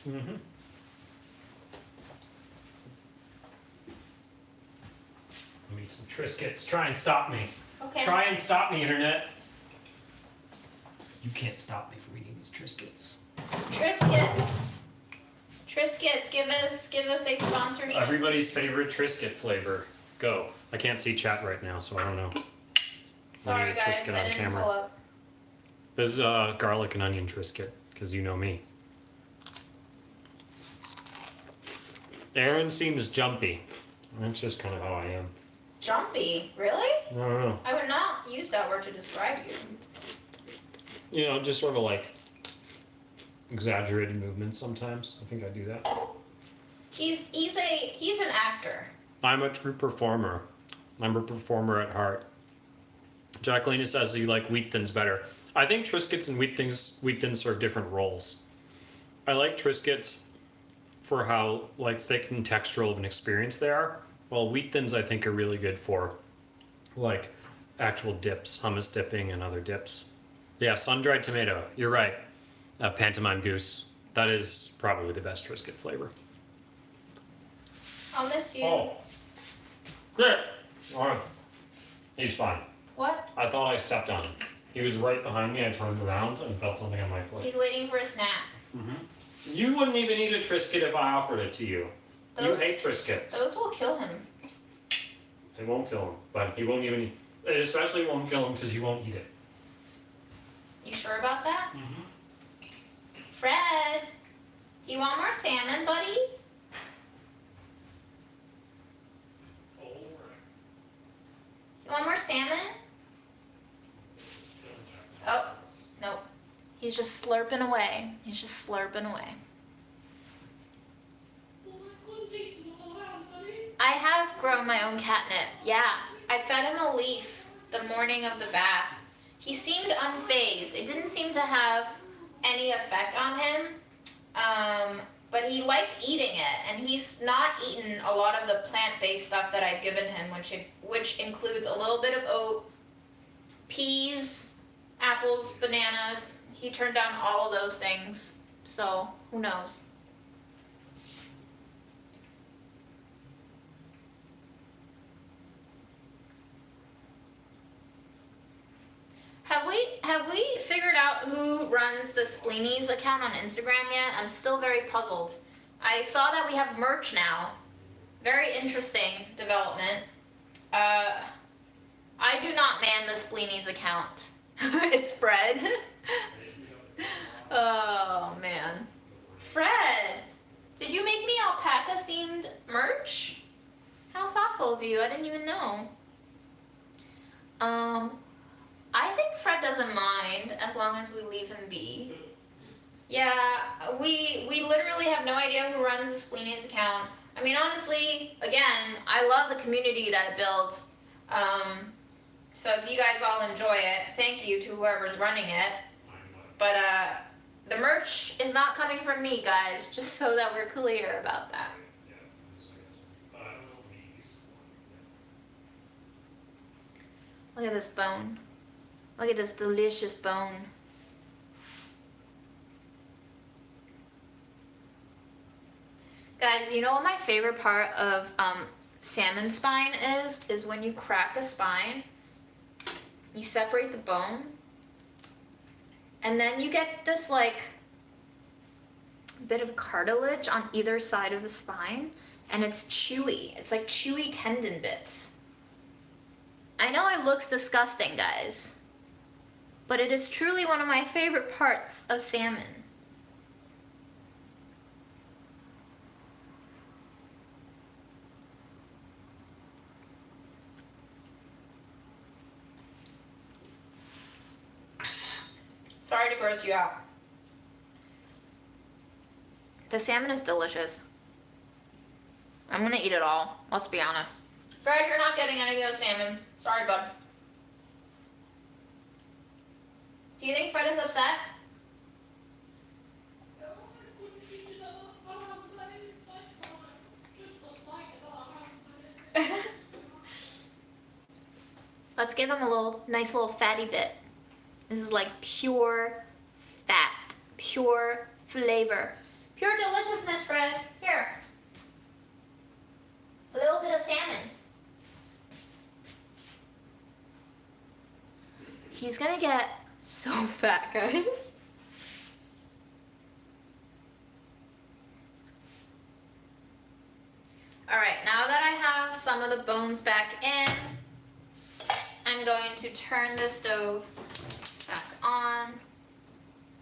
Mm-hmm. Let me eat some Triscuits. Try and stop me. Okay. Try and stop me, Internet. You can't stop me from eating these Triscuits. Triscuits, give us a sponsorship. Everybody's favorite Triscuit flavor. Go. I can't see chat right now, so I don't know. Sorry guys, Triscuit I on didn't camera. pull up. This is a garlic and onion Triscuit, because you know me. Aaron seems jumpy. That's just kind of how I am. Jumpy? Really? I don't know. I would not use that word to describe you. You know, just sort of like exaggerated movements sometimes. I think I do that. He's an actor. I'm a true performer. I'm a performer at heart. Jacqueline says you like wheat thins better. I think Triscuits and wheat thins serve different roles. I like Triscuits for how like thick and textural of an experience they are. While wheat thins I think are really good for like actual dips, hummus dipping and other dips. Yeah, sun-dried tomato. You're right. Pantomime goose. That is probably the best Triscuit flavor. I'll miss you. Oh. Yeah. All right. He's fine. What? I thought I stepped on him. He was right behind me. I turned around and felt something on my foot. He's waiting for a snack. Mm-hmm. You wouldn't even eat a Triscuit if I offered it to you. You hate Triscuits. Those will kill him. It won't kill him, but he won't even eat. It especially won't kill him because he won't eat it. You sure about that? Mm-hmm. Fred, do you want more salmon, buddy? You want more salmon? Oh, nope. He's just slurping away. He's just slurping away. I have grown my own catnip. Yeah, I fed him a leaf the morning of the bath. He seemed unfazed. It didn't seem to have any effect on him, but he liked eating it, and he's not eaten a lot of the plant-based stuff that I've given him, which includes a little bit of oat, peas, apples, bananas. He turned down all of those things, so who knows? Have we figured out who runs the Spleenies account on Instagram yet? I'm still very puzzled. I saw that we have merch now. Very interesting development. I do not man the Spleenies account. It's Fred. Oh man. Fred, did you make me alpaca themed merch? How thoughtful of you. I didn't even know. I think Fred doesn't mind as long as we leave him be. Yeah, we literally have no idea who runs the Spleenies account. I mean, honestly, again, I love the community that it builds. So if you guys all enjoy it, thank you to whoever's running it. But the merch is not coming from me, guys, just so that we're clear about that. Look at this bone. Look at this delicious bone. Guys, you know what my favorite part of salmon spine is? Is when you crack the spine, you separate the bone, and then you get this like bit of cartilage on either side of the spine, and it's chewy. It's like chewy tendon bits. I know it looks disgusting, guys, but it is truly one of my favorite parts of salmon. Sorry to gross you out. The salmon is delicious. I'm gonna eat it all, let's be honest. Fred, you're not getting any of those salmon. Sorry, bud. Do you think Fred is upset? Let's give him a nice little fatty bit. This is like pure fat, pure flavor, pure deliciousness, Fred. Here. A little bit of salmon. He's gonna get so fat, guys. All right, now that I have some of the bones back in, I'm going to turn the stove back on.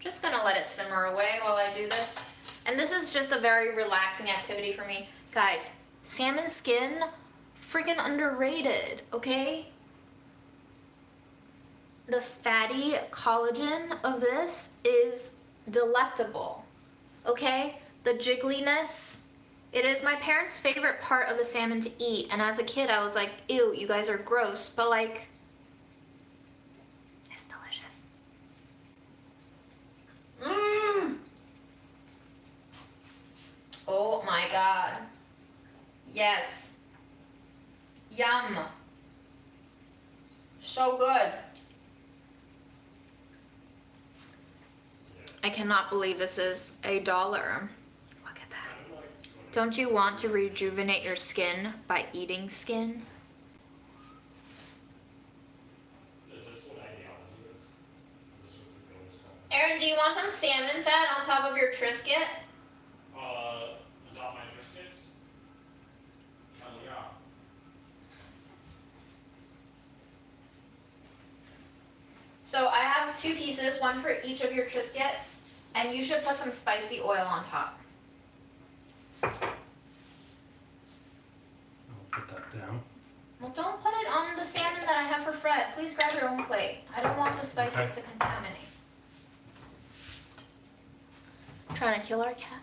Just gonna let it simmer away while I do this. And this is just a very relaxing activity for me. Guys, salmon skin, freaking underrated, okay? The fatty collagen of this is delectable, okay? The jiggliness, it is my parents' favorite part of the salmon to eat. And as a kid, I was like, ew, you guys are gross, but like, it's delicious. Mmm. Oh my God. Yes. Yum. So good. I cannot believe this is $1. Look at that. Don't you want to rejuvenate your skin by eating skin? Aaron, do you want some salmon fat on top of your Triscuit? On top of my Triscuits? Yeah. have 2 pieces, one for each of your Triscuits, and you should put some spicy oil on top. I'll put that down. Well, don't put it on the salmon that I have for Fred. Please grab your own plate. I don't want the spices Okay. to contaminate. Trying to kill our cat.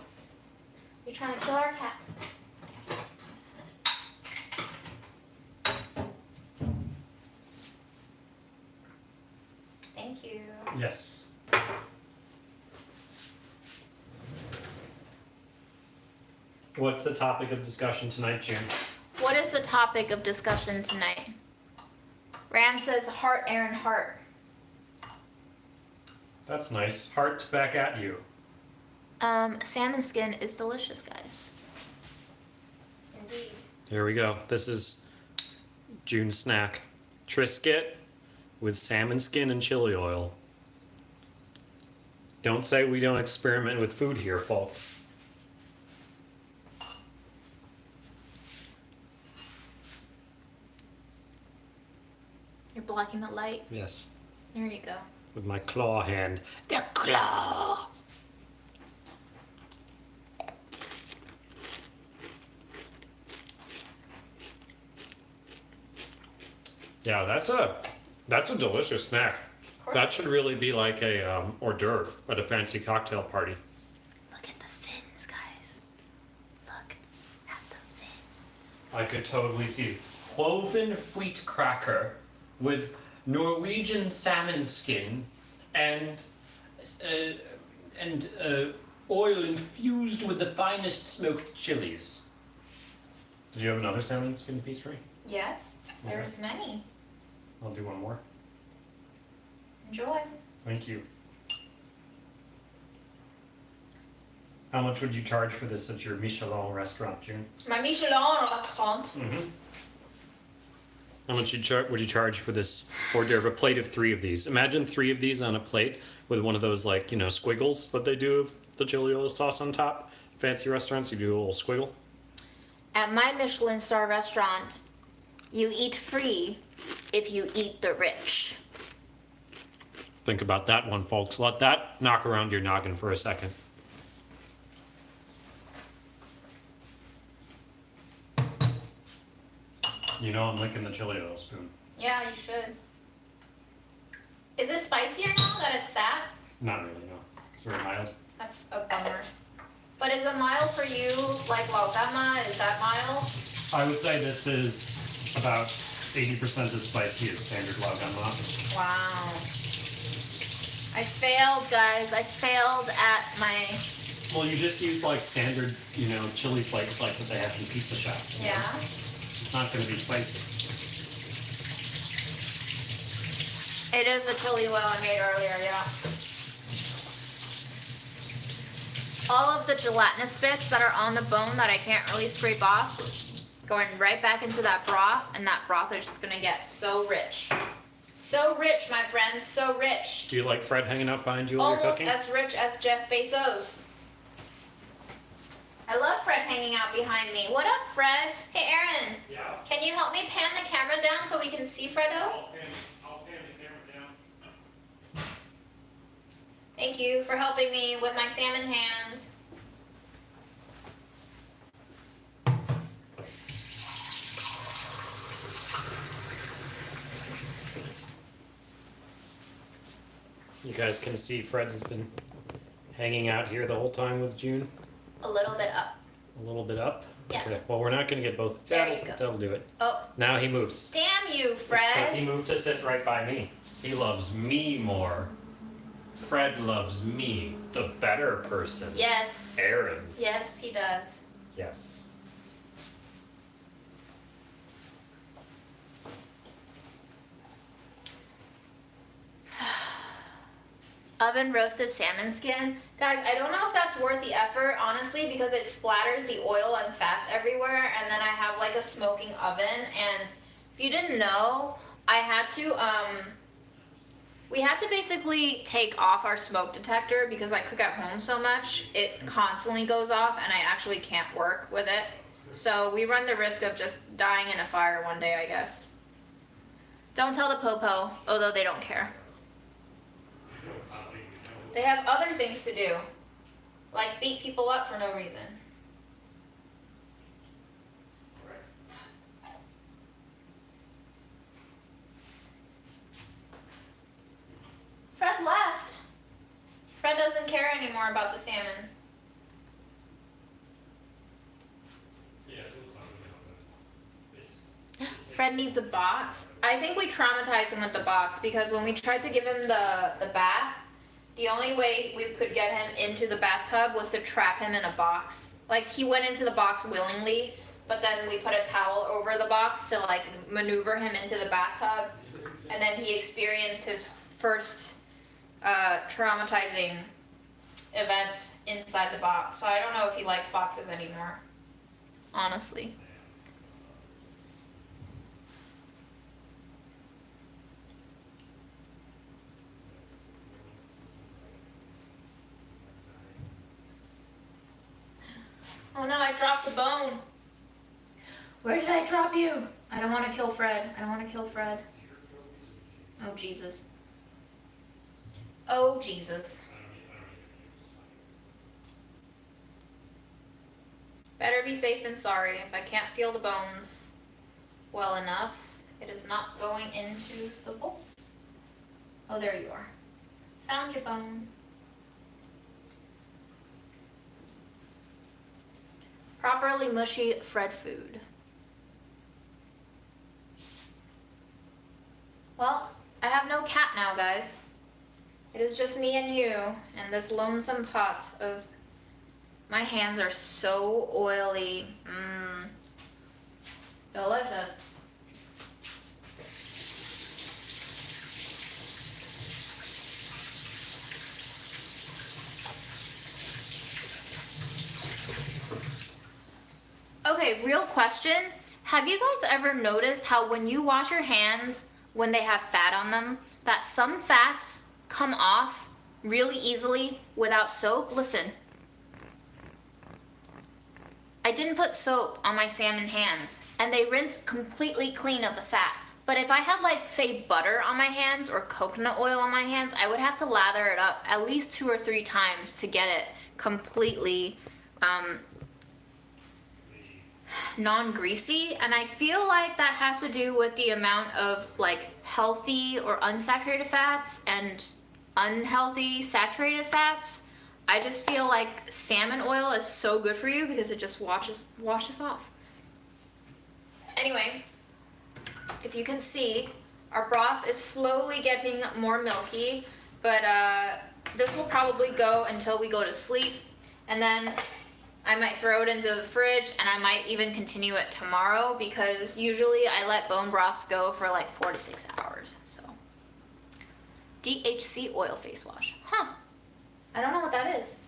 You're trying to kill our cat. Thank you. Yes. What's the topic of discussion tonight, June? What is the topic of discussion tonight? Ram says heart, Aaron, heart. That's nice. Heart back at you. Salmon skin is delicious, guys. Indeed. Here we go. This is June's snack. Triscuit with salmon skin and chili oil. Don't say we don't experiment with food here, folks. You're blocking the light. Yes. There you go. With my claw hand. The claw! Yeah, that's a delicious snack. That should really be like a hors d'oeuvre at a fancy cocktail party. Look at the fins, guys. Look at the fins. I could totally see cloven wheat cracker with Norwegian salmon skin and oil infused with the finest smoked chilies. Did you have another salmon skin piece for me? Yes, there's many. I'll do one more. Enjoy. Thank you. How much would you charge for this at your Michelin restaurant, June? My Michelin restaurant. Mm-hmm. How much would you charge for this hors d'oeuvre? A plate of 3 of these. Imagine 3 of these on a plate with one of those, like, you know, squiggles that they do of the chili oil sauce on top. Fancy restaurants, you do a little squiggle. At my Michelin star restaurant, you eat free if you eat the rich. Think about that one, folks. Let that knock around your noggin for a second. You know I'm licking the chili oil spoon. Yeah, you should. Is it spicier now that it's sat? Not really, no. It's very mild. That's a bummer. But is it mild for you, like Lautama? Is that mild? I would say this is about 80% as spicy as standard Laugama. Wow. I failed, guys. I failed at my... Well, you just use like standard, you know, chili flakes like that they have in pizza shops. You know? Yeah. It's not going to be spicy. It is the chili oil I made earlier, yeah. All of the gelatinous bits that are on the bone that I can't really scrape off, going right back into that broth, and that broth is just gonna get so rich. So rich, my friends, so rich. Do you like Fred hanging out behind you while you're Almost cooking? as rich as Jeff Bezos. I love Fred hanging out behind me. What up, Fred? Hey, Aaron. Yeah. Can you help me pan the camera down so we can see Fredo? I'll pan the camera down. Thank you for helping me with my salmon hands. You guys can see Fred has been hanging out here the whole time with June. A little bit up. A little bit up. Yeah. Okay. Well, we're not going to get both. There Yeah, you go. That'll do it. Oh, Now he moves. damn you, Because Fred. he moved to sit right by me. He loves me more. Fred loves me, the better person. Yes. Aaron. Yes, he does. Yes. Oven roasted salmon skin. Guys, I don't know if that's worth the effort, honestly, because it splatters the oil and fats everywhere, and then I have like a smoking oven, and if you didn't know, I had to, we had to basically take off our smoke detector because I cook at home so much, it constantly goes off, and I actually can't work with it. So we run the risk of just dying in a fire one day, I guess. Don't tell the popo, although they don't care. They have other things to do, like beat people up for no reason. Fred left. Fred doesn't care anymore about the salmon. Fred needs a box. I think we traumatized him with the box because when we tried to give him the bath, the only way we could get him into the bathtub was to trap him in a box. Like, he went into the box willingly, but then we put a towel over the box to like maneuver him into the bathtub, and then he experienced his first traumatizing event inside the box. So I don't know if he likes boxes anymore, honestly. Oh no, I dropped the bone. Where did I drop you? I don't want to kill Fred. I don't want to kill Fred. Oh, Jesus. Oh, Jesus. Better be safe than sorry. If I can't feel the bones well enough, it is not going into the bowl. Oh, there you are. Found your bone. Properly mushy Fred food. Well, I have no cat now, guys. It is just me and you and this lonesome pot of... My hands are so oily. Delicious. Okay, real question. Have you guys ever noticed how when you wash your hands, when they have fat on them, that some fats come off really easily without soap? Listen. I didn't put soap on my salmon hands, and they rinse completely clean of the fat. But if I had, like, say, butter on my hands or coconut oil on my hands, I would have to lather it up at least 2 or 3 times to get it completely non-greasy. And I feel like that has to do with the amount of, like, healthy or unsaturated fats and unhealthy saturated fats. I just feel like salmon oil is so good for you because it just washes off. Anyway, if you can see, our broth is slowly getting more milky, but this will probably go until we go to sleep, and then I might throw it into the fridge, and I might even continue it tomorrow because usually I let bone broths go for like 4 to 6 hours. So, DHC oil face wash. Huh. I don't know what that is.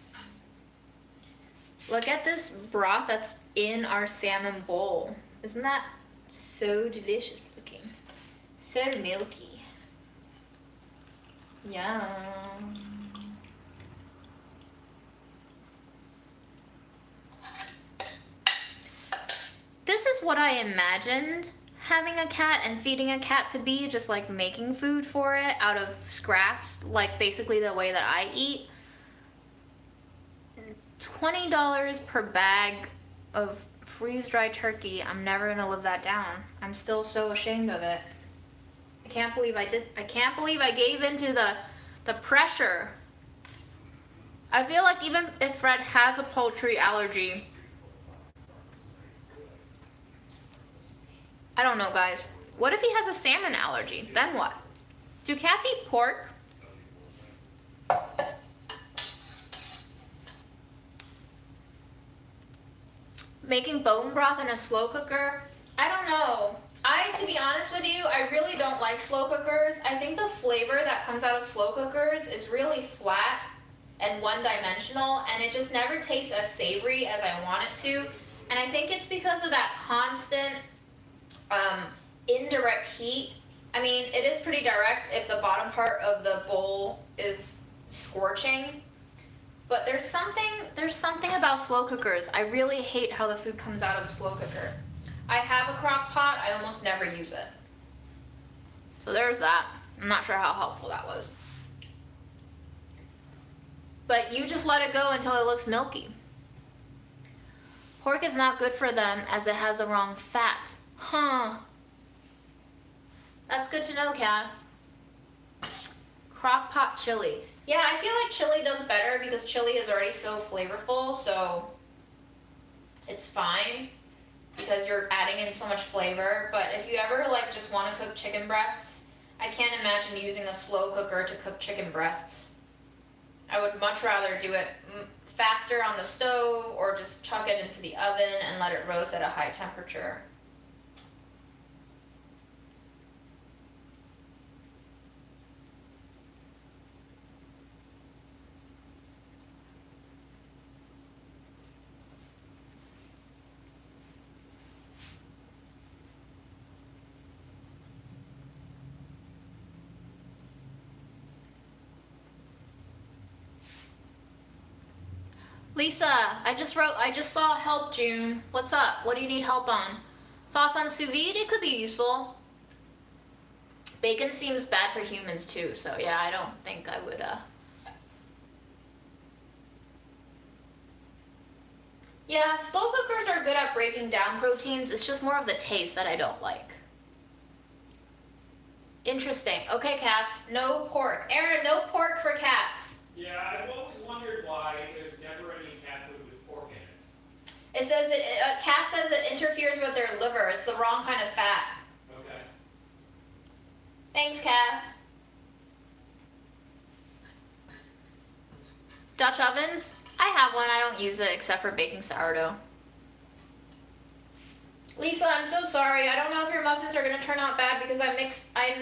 Look at this broth that's in our salmon bowl. Isn't that so delicious looking? So milky. Yum. This is what I imagined having a cat and feeding a cat to be, just like making food for it out of scraps, like basically the way that I eat. $20 per bag of freeze-dried turkey. I'm never gonna live that down. I'm still so ashamed of it. I can't believe I gave into the pressure. I feel like even if Fred has a poultry allergy, I don't know, guys. What if he has a salmon allergy? Then what? Do cats eat pork? Making bone broth in a slow cooker? I don't know. To be honest with you, I really don't like slow cookers. I think the flavor that comes out of slow cookers is really flat and one-dimensional, and it just never tastes as savory as I want it to. And I think it's because of that constant indirect heat. I mean, it is pretty direct if the bottom part of the bowl is scorching. But there's something about slow cookers. I really hate how the food comes out of a slow cooker. I have a crock pot, I almost never use it. So there's that. I'm not sure how helpful that was. But you just let it go until it looks milky. Pork is not good for them as it has the wrong fats. Huh. That's good to know, Kat. Crock pot chili. Yeah, I feel like chili does better because chili is already so flavorful, so it's fine because you're adding in so much flavor. But if you ever like just want to cook chicken breasts, I can't imagine using a slow cooker to cook chicken breasts. I would much rather do it faster on the stove or just chuck it into the oven and let it roast at a high temperature. Lisa, I just saw help June. What's up? What do you need help on? Thoughts on sous vide? It could be useful. Bacon seems bad for humans too, so yeah, I don't think I would, Yeah, slow cookers are good at breaking down proteins. It's just more of the taste that I don't like. Interesting. Okay, Kath. No pork. Aaron, no pork for cats. Yeah, I've always wondered why there's never any cat food with pork in it. It says Kat says it interferes with their liver. It's the wrong kind of fat. Okay. Thanks, Kath. Dutch ovens? I have one. I don't use it except for baking sourdough. Lisa, I'm so sorry. I don't know if your muffins are going to turn out bad because I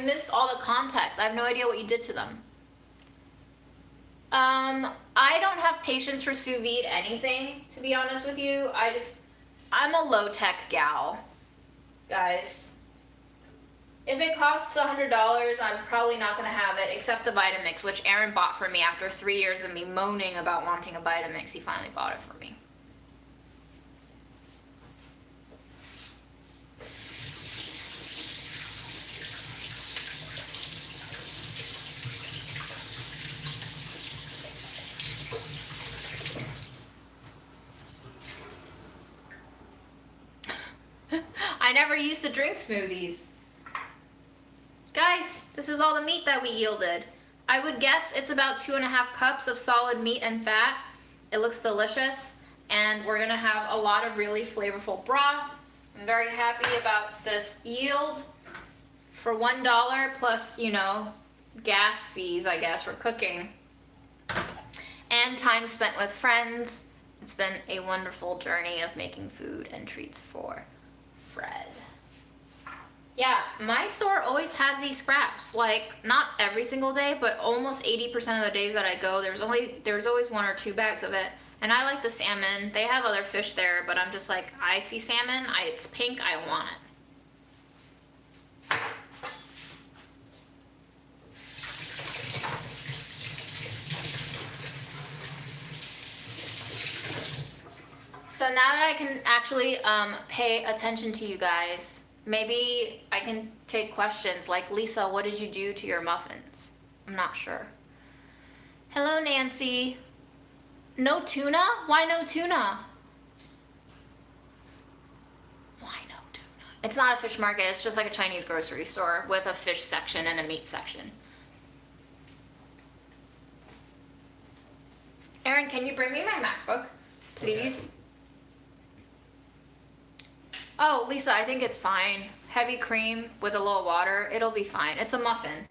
missed all the context. I have no idea what you did to them. I don't have patience for sous vide anything, to be honest with you. I'm a low-tech gal, guys. If it costs $100, I'm probably not going to have it, except the Vitamix, which Aaron bought for me after 3 years of me moaning about wanting a Vitamix. He finally bought it for me. I never used to drink smoothies. Guys, this is all the meat that we yielded. I would guess it's about 2.5 cups of solid meat and fat. It looks delicious, and we're gonna have a lot of really flavorful broth. I'm very happy about this yield. For $1 plus, gas fees, I guess, for cooking, and time spent with friends. It's been a wonderful journey of making food and treats for Fred. Yeah, my store always has these scraps. Like, not every single day, but almost 80% of the days that I go, there's always 1 or 2 bags of it. And I like the salmon. They have other fish there, but I'm just like, I see salmon, it's pink, I want it. So now that I can actually pay attention to you guys, maybe I can take questions like, Lisa, what did you do to your muffins? I'm not sure. Hello, Nancy. No tuna? Why no tuna? Why no tuna? It's not a fish market. It's just like a Chinese grocery store with a fish section and a meat section. Aaron, can you bring me my MacBook, please? Okay. Oh, Lisa, I think it's fine. Heavy cream with a little water, it'll be fine. It's a muffin.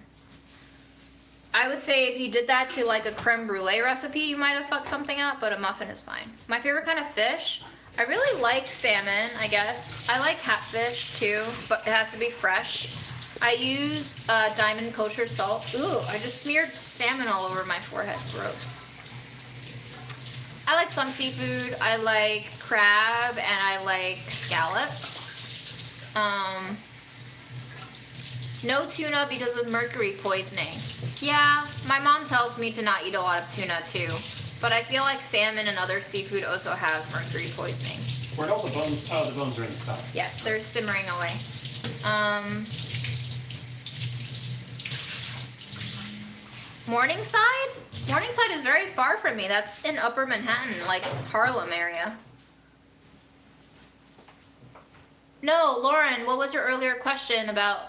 I would say if you did that to like a creme brulee recipe, you might have fucked something up, but a muffin is fine. My favorite kind of fish, I really like salmon, I guess. I like catfish too, but it has to be fresh. I use diamond kosher salt. Ooh, I just smeared salmon all over my forehead. Gross. I like some seafood. I like crab and I like scallops. No tuna because of mercury poisoning. Yeah, my mom tells me to not eat a lot of tuna too, but I feel like salmon and other seafood also has mercury poisoning. Where'd all the bones? Oh, the bones are in the stock. Yes, they're simmering away. Morningside? Morningside is very far from me. That's in Upper Manhattan, like Harlem area. No, Lauren, what was your earlier question about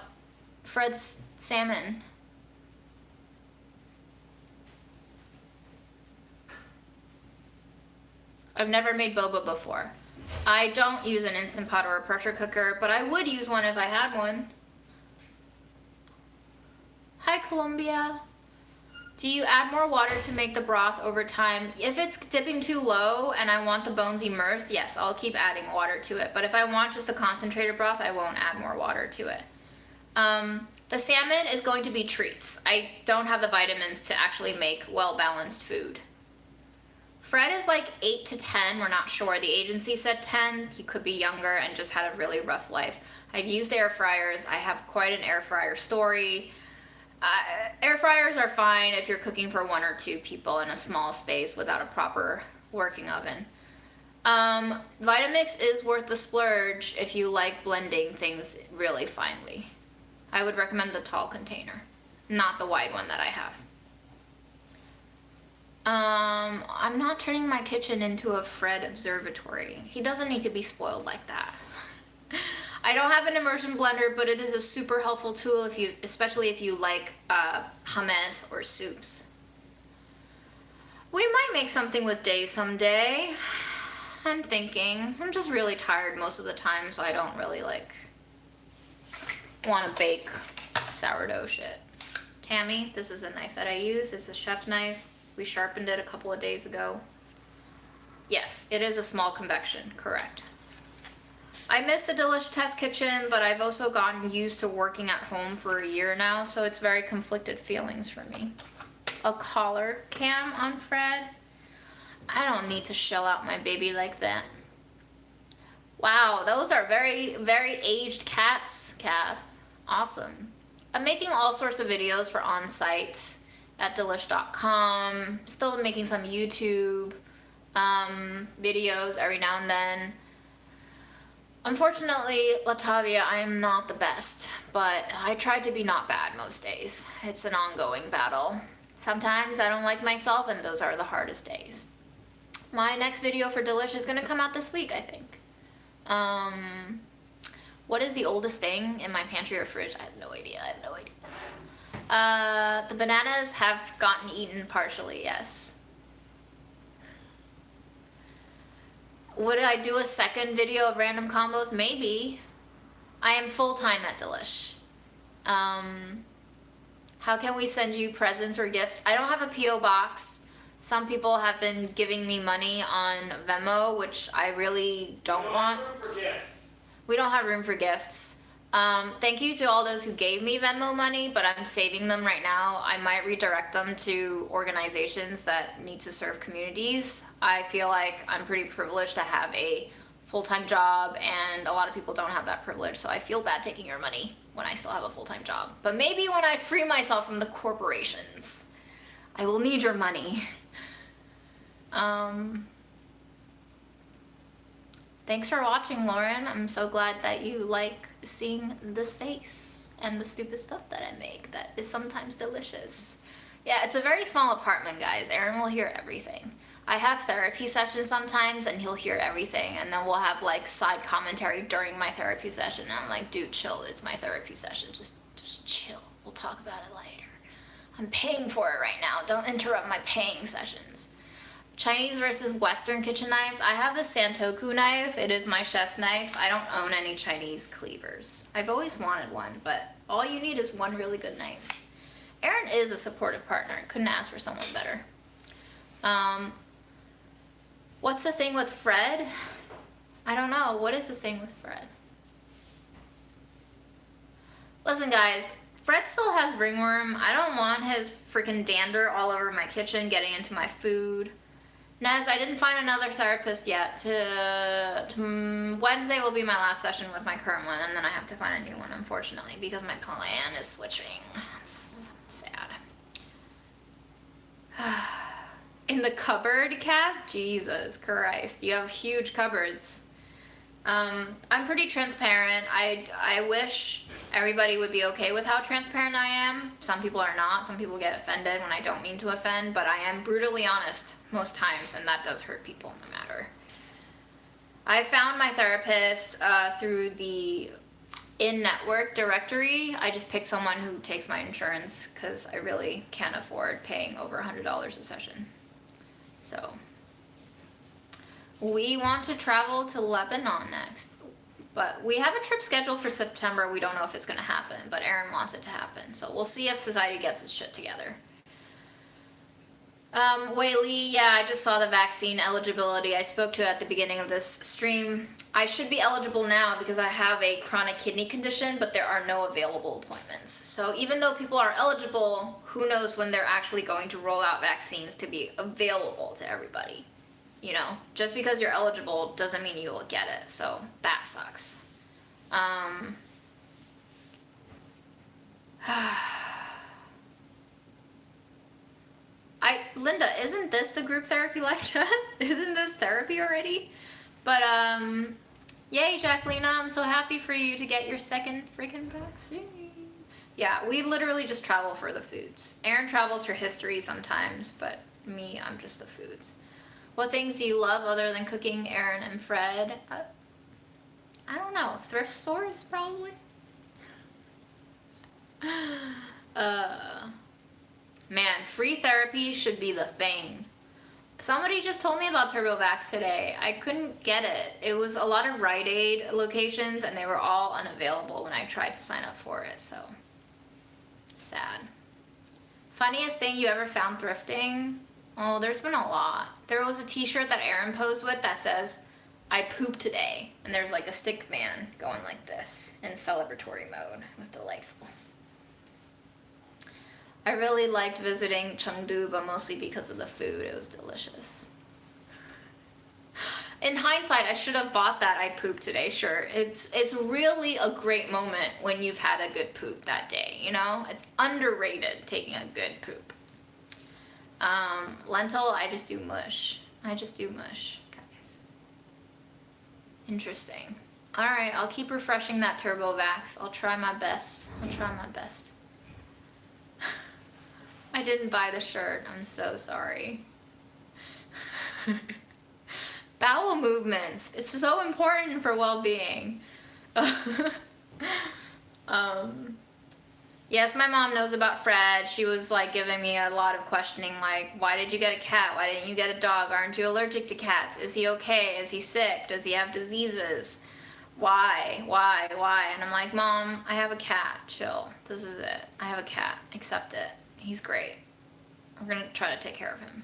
Fred's salmon? I've never made boba before. I don't use an Instant Pot or a pressure cooker, but I would use one if I had one. Hi, Columbia. Do you add more water to make the broth over time? If it's dipping too low and I want the bones immersed, yes, I'll keep adding water to it. But if I want just a concentrated broth, I won't add more water to it. The salmon is going to be treats. I don't have the vitamins to actually make well-balanced food. Fred is like 8 to 10, we're not sure. The agency said 10. He could be younger and just had a really rough life. I've used air fryers. I have quite an air fryer story. Air fryers are fine if you're cooking for 1 or 2 people in a small space without a proper working oven. Vitamix is worth the splurge if you like blending things really finely. I would recommend the tall container, not the wide one that I have. I'm not turning my kitchen into a Fred observatory. He doesn't need to be spoiled like that. I don't have an immersion blender, but it is a super helpful tool if you, especially if you like hummus or soups. We might make something with Day someday. I'm thinking. I'm just really tired most of the time, so I don't really like want to bake sourdough shit. Tammy, this is a knife that I use. It's a chef knife. We sharpened it a couple of days ago. Yes, it is a small convection, correct. I miss the Delish test kitchen, but I've also gotten used to working at home for a year now, so it's very conflicted feelings for me. A collar cam on Fred? I don't need to shell out my baby like that. Wow, those are very, very aged cats, Kath. Awesome. I'm making all sorts of videos for on-site at delish.com. Still making some YouTube videos every now and then. Unfortunately, Latavia, I am not the best, but I try to be not bad most days. It's an ongoing battle. Sometimes I don't like myself, and those are the hardest days. My next video for Delish is going to come out this week, I think. What is the oldest thing in my pantry or fridge? I have no idea. The bananas have gotten eaten partially, yes. Would I do a second video of random combos? Maybe. I am full-time at Delish. How can we send you presents or gifts? I don't have a P.O. box. Some people have been giving me money on Venmo, which I really don't want. We don't have room for gifts. Thank you to all those who gave me Venmo money, but I'm saving them right now. I might redirect them to organizations that need to serve communities. I feel like I'm pretty privileged to have a full-time job, and a lot of people don't have that privilege, so I feel bad taking your money when I still have a full-time job. But maybe when I free myself from the corporations, I will need your money. Thanks for watching, Lauren. I'm so glad that you like seeing this face and the stupid stuff that I make that is sometimes delicious. Yeah, it's a very small apartment, guys. Aaron will hear everything. I have therapy sessions sometimes, and he'll hear everything, and then we'll have like side commentary during my therapy session, and I'm like, dude, chill, it's my therapy session, just chill, we'll talk about it later. I'm paying for it right now, don't interrupt my paying sessions. Chinese versus Western kitchen knives. I have the Santoku knife. It is my chef's knife. I don't own any Chinese cleavers. I've always wanted one, but all you need is one really good knife. Aaron is a supportive partner. Couldn't ask for someone better. What's the thing with Fred? I don't know. What is the thing with Fred? Listen, guys. Fred still has ringworm. I don't want his freaking dander all over my kitchen getting into my food. Nez, I didn't find another therapist yet. Wednesday will be my last session with my current one, and then I have to find a new one, unfortunately, because my plan is switching. It's sad. In the cupboard, Kath? Jesus Christ, you have huge cupboards. I'm pretty transparent. I wish everybody would be okay with how transparent I am. Some people are not. Some people get offended when I don't mean to offend, but I am brutally honest most times, and that does hurt people no matter. I found my therapist through the in-network directory. I just picked someone who takes my insurance because I really can't afford paying over $100 a session. So, we want to travel to Lebanon next. But we have a trip scheduled for September. We don't know if it's going to happen, but Aaron wants it to happen. So we'll see if society gets its shit together. Whaley, yeah, I just saw the vaccine eligibility I spoke to at the beginning of this stream. I should be eligible now because I have a chronic kidney condition, but there are no available appointments. So even though people are eligible, who knows when they're actually going to roll out vaccines to be available to everybody. You know, just because you're eligible doesn't mean you will get it, so that sucks. Linda, isn't this the group therapy live chat? Isn't this therapy already? But, yay, Jacqueline, I'm so happy for you to get your second freaking vaccine. Yeah, we literally just travel for the foods. Aaron travels for history sometimes, but me, I'm just the foods. What things do you love other than cooking, Aaron and Fred? I don't know. Thrift stores, probably? Man, free therapy should be the thing. Somebody just told me about TurboVax today. I couldn't get it. It was a lot of Rite Aid locations, and they were all unavailable when I tried to sign up for it, so sad. Funniest thing you ever found thrifting? Oh, there's been a lot. There was a t-shirt that Aaron posed with that says, I pooped today. And there's like a stick man going like this in celebratory mode. It was delightful. I really liked visiting Chengdu, but mostly because of the food. It was delicious. In hindsight, I should have bought that I pooped today shirt. It's really a great moment when you've had a good poop that day, you know? It's underrated taking a good poop. Lentil, I just do mush. Guys. Interesting. Alright, I'll keep refreshing that TurboVax. I'll try my best. I didn't buy the shirt. I'm so sorry. Bowel movements. It's so important for well-being. Yes, my mom knows about Fred. She was like giving me a lot of questioning, like, why did you get a cat? Why didn't you get a dog? Aren't you allergic to cats? Is he okay? Is he sick? Does he have diseases? Why? And I'm like, Mom, I have a cat. Chill. This is it. I have a cat. Accept it. He's great. We're gonna try to take care of him.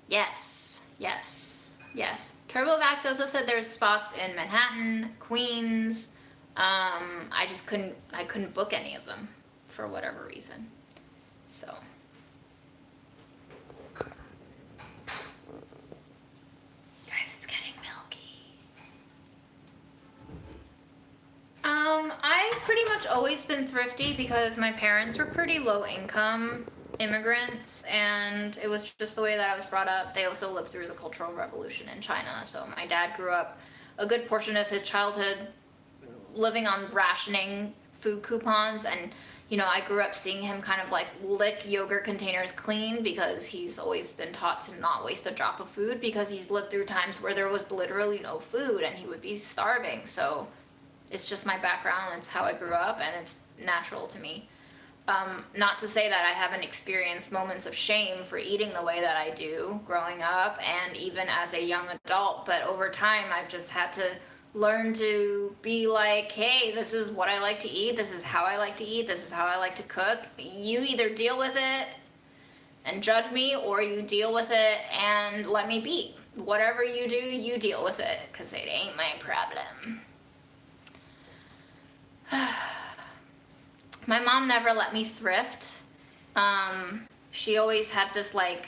Yes. TurboVax also said there's spots in Manhattan, Queens. I couldn't book any of them for whatever reason. So. Guys, it's getting milky. I've pretty much always been thrifty because my parents were pretty low income immigrants, and it was just the way that I was brought up. They also lived through the Cultural Revolution in China, so my dad grew up a good portion of his childhood living on rationing food coupons, and you know, I grew up seeing him kind of like lick yogurt containers clean because he's always been taught to not waste a drop of food because he's lived through times where there was literally no food and he would be starving. So it's just my background, it's how I grew up, and it's natural to me. Not to say that I haven't experienced moments of shame for eating the way that I do growing up and even as a young adult, but over time I've just had to learn to be like, hey, this is what I like to eat, this is how I like to eat, this is how I like to cook. You either deal with it and judge me, or you deal with it and let me be. Whatever you do, you deal with it, because it ain't my problem. My mom never let me thrift. She always had this like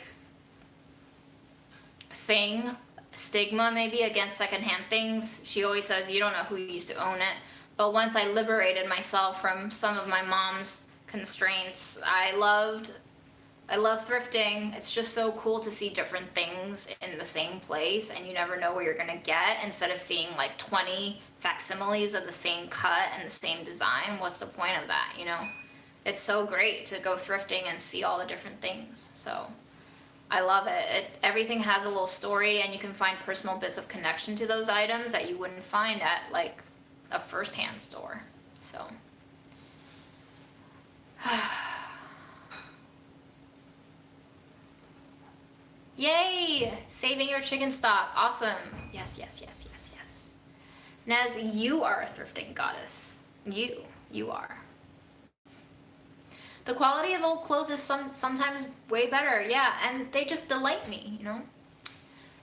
stigma maybe against secondhand things. She always says, you don't know who used to own it. But once I liberated myself from some of my mom's constraints, I loved I love thrifting. It's just so cool to see different things in the same place, and you never know where you're gonna get. Instead of seeing like 20 facsimiles of the same cut and the same design, what's the point of that, you know? It's so great to go thrifting and see all the different things. So I love it. Everything has a little story, and you can find personal bits of connection to those items that you wouldn't find at like a first-hand store. So yay! Saving your chicken stock. Awesome. Yes, yes, yes, yes, yes. Nez, you are a thrifting goddess. You are. The quality of old clothes is sometimes way better, yeah, and they just delight me, you know?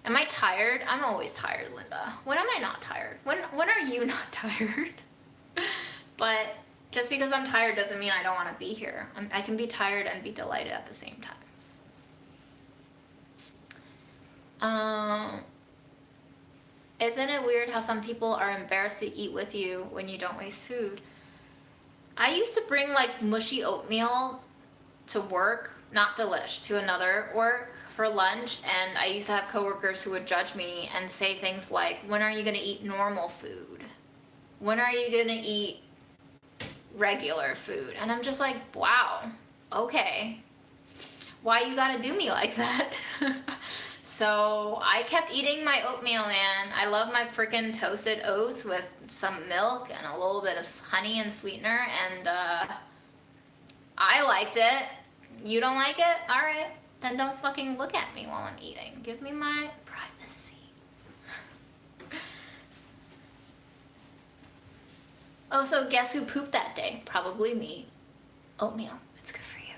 Am I tired? I'm always tired, Linda. When am I not tired? When are you not tired? But just because I'm tired doesn't mean I don't want to be here. I can be tired and be delighted at the same time. Isn't it weird how some people are embarrassed to eat with you when you don't waste food? I used to bring like mushy oatmeal to work, not delish, to another work for lunch, and I used to have coworkers who would judge me and say things like, when are you gonna eat normal food? When are you gonna eat regular food? And I'm just like, wow, okay. Why you gotta do me like that? So I kept eating my oatmeal, man. I love my freaking toasted oats with some milk and a little bit of honey and sweetener, and I liked it. You don't like it? All right, then don't fucking look at me while I'm eating. Give me my privacy. Oh, so guess who pooped that day? Probably me. Oatmeal. It's good for you.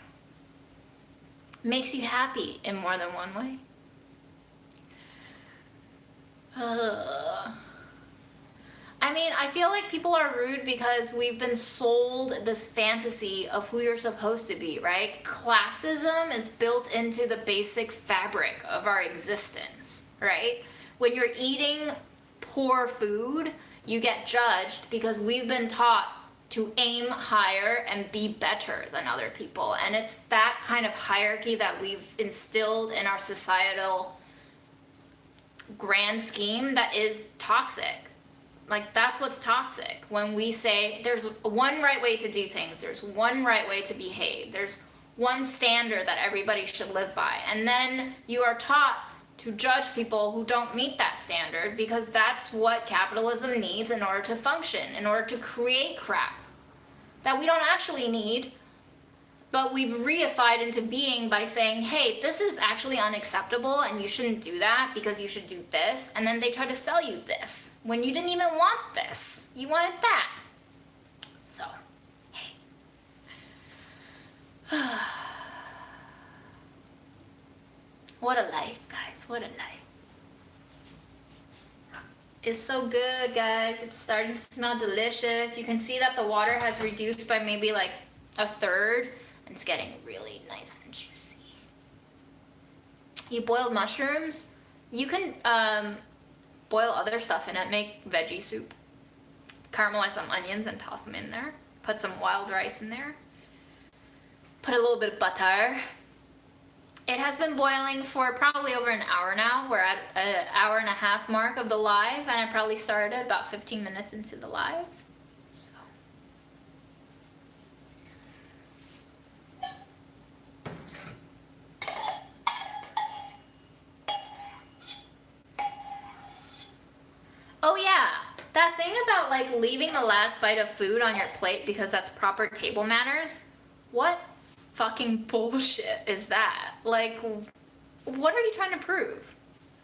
Makes you happy in more than one way. I mean, I feel like people are rude because we've been sold this fantasy of who you're supposed to be, right? Classism is built into the basic fabric of our existence, right? When you're eating poor food, you get judged because we've been taught to aim higher and be better than other people. And it's that kind of hierarchy that we've instilled in our societal grand scheme that is toxic. Like, that's what's toxic. When we say there's one right way to do things, there's one right way to behave, there's one standard that everybody should live by, and then you are taught to judge people who don't meet that standard because that's what capitalism needs in order to function, in order to create crap that we don't actually need, but we've reified into being by saying, hey, this is actually unacceptable and you shouldn't do that because you should do this. And then they try to sell you this when you didn't even want this. You wanted that. So, hey. What a life, guys. What a life. It's so good, guys. It's starting to smell delicious. You can see that the water has reduced by maybe like a third. It's getting really nice and juicy. You boiled mushrooms, you can boil other stuff in it. Make veggie soup. Caramelize some onions and toss them in there. Put some wild rice in there. Put a little bit of butter. It has been boiling for probably over an hour now. We're at an hour and a half mark of the live, and I probably started about 15 minutes into the live. So. Oh yeah, that thing about like leaving the last bite of food on your plate because that's proper table manners, what fucking bullshit is that? Like, what are you trying to prove?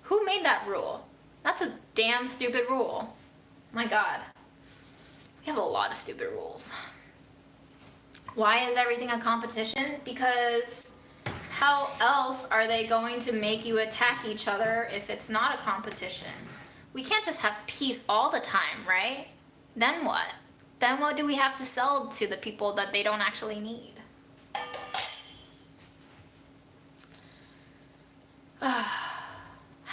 Who made that rule? That's a damn stupid rule. My God. We have a lot of stupid rules. Why is everything a competition? Because how else are they going to make you attack each other if it's not a competition? We can't just have peace all the time, right? Then what? Then what do we have to sell to the people that they don't actually need?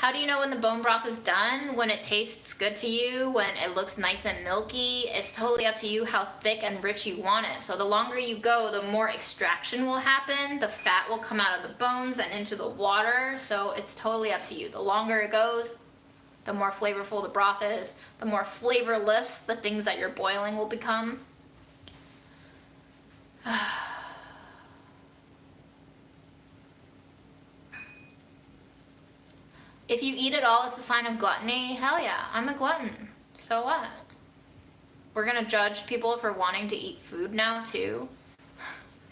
How do you know when the bone broth is done? When it tastes good to you, when it looks nice and milky. It's totally up to you how thick and rich you want it. So the longer you go, the more extraction will happen. The fat will come out of the bones and into the water. So it's totally up to you. The longer it goes, the more flavorful the broth is. The more flavorless the things that you're boiling will become. If you eat it all, it's a sign of gluttony. Hell yeah, I'm a glutton. So what? We're gonna judge people for wanting to eat food now too.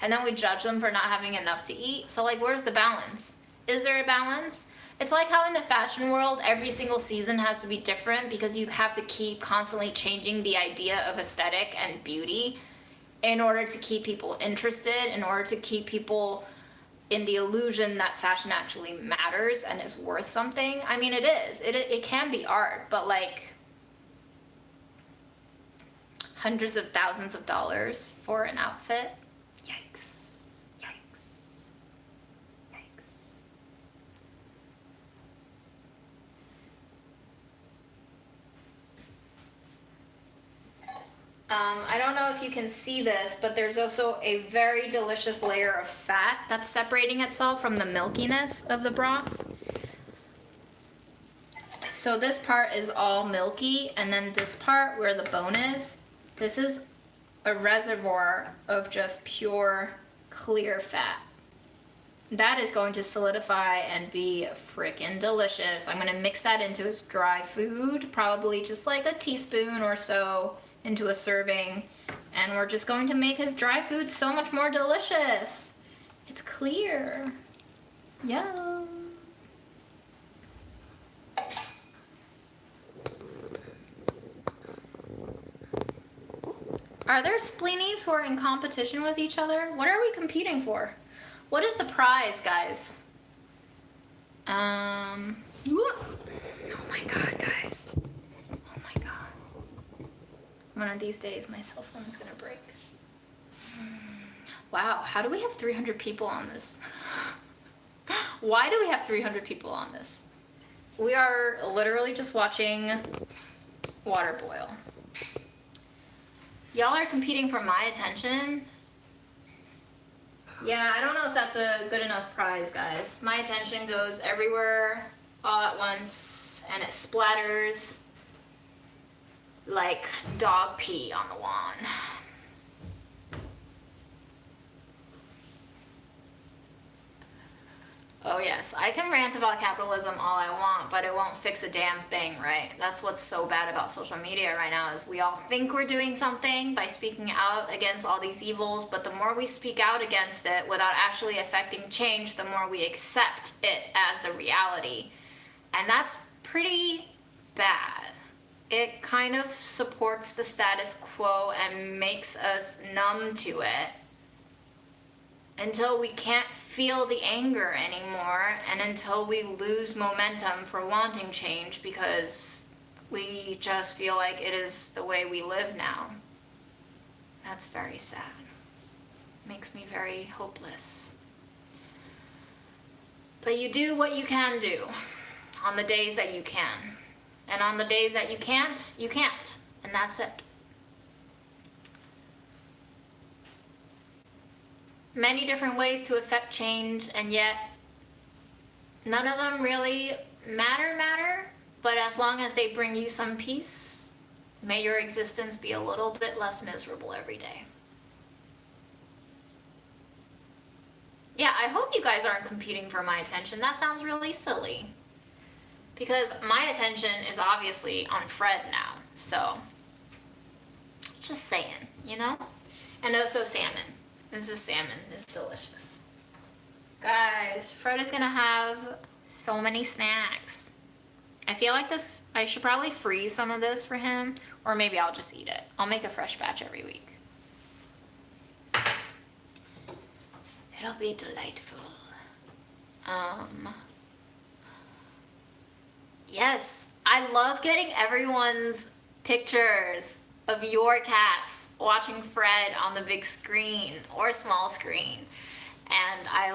And then we judge them for not having enough to eat. So like, where's the balance? Is there a balance? It's like how in the fashion world, every single season has to be different because you have to keep constantly changing the idea of aesthetic and beauty in order to keep people interested, in order to keep people in the illusion that fashion actually matters and is worth something. I mean, it is. It can be art, but like hundreds of thousands of dollars for an outfit. Yikes. Yikes. Yikes. I don't know if you can see this, but there's also a very delicious layer of fat that's separating itself from the milkiness of the broth. So this part is all milky, and then this part where the bone is, this is a reservoir of just pure, clear fat. That is going to solidify and be frickin' delicious. I'm gonna mix that into his dry food, probably just like a teaspoon or so into a serving, and we're just going to make his dry food so much more delicious. It's clear. Yum. Are there spleenies who are in competition with each other? What are we competing for? What is the prize, guys? Oh my god, guys. One of these days, my cell phone is gonna break. Wow, how do we have 300 people on this? Why do we have 300 people on this? We are literally just watching water boil. Y'all are competing for my attention? Yeah, I don't know if that's a good enough prize, guys. My attention goes everywhere all at once, and it splatters like dog pee on the lawn. Oh yes, I can rant about capitalism all I want, but it won't fix a damn thing, right? That's what's so bad about social media right now, is we all think we're doing something by speaking out against all these evils, but the more we speak out against it without actually affecting change, the more we accept it as the reality. And that's pretty bad. It kind of supports the status quo and makes us numb to it until we can't feel the anger anymore, and until we lose momentum for wanting change because we just feel like it is the way we live now. That's very sad. Makes me very hopeless. But you do what you can do on the days that you can. And on the days that you can't, you can't. And that's it. Many different ways to affect change, and yet none of them really matter, but as long as they bring you some peace, may your existence be a little bit less miserable every day. Yeah, I hope you guys aren't competing for my attention. That sounds really silly. Because my attention is obviously on Fred now, so just saying, you know? And also salmon. This is salmon. It's delicious. Guys, Fred is gonna have so many snacks. I feel like this, I should probably freeze some of this for him, or maybe I'll just eat it. I'll make a fresh batch every week. It'll be delightful. Yes, I love getting everyone's pictures of your cats watching Fred on the big screen or small screen. And I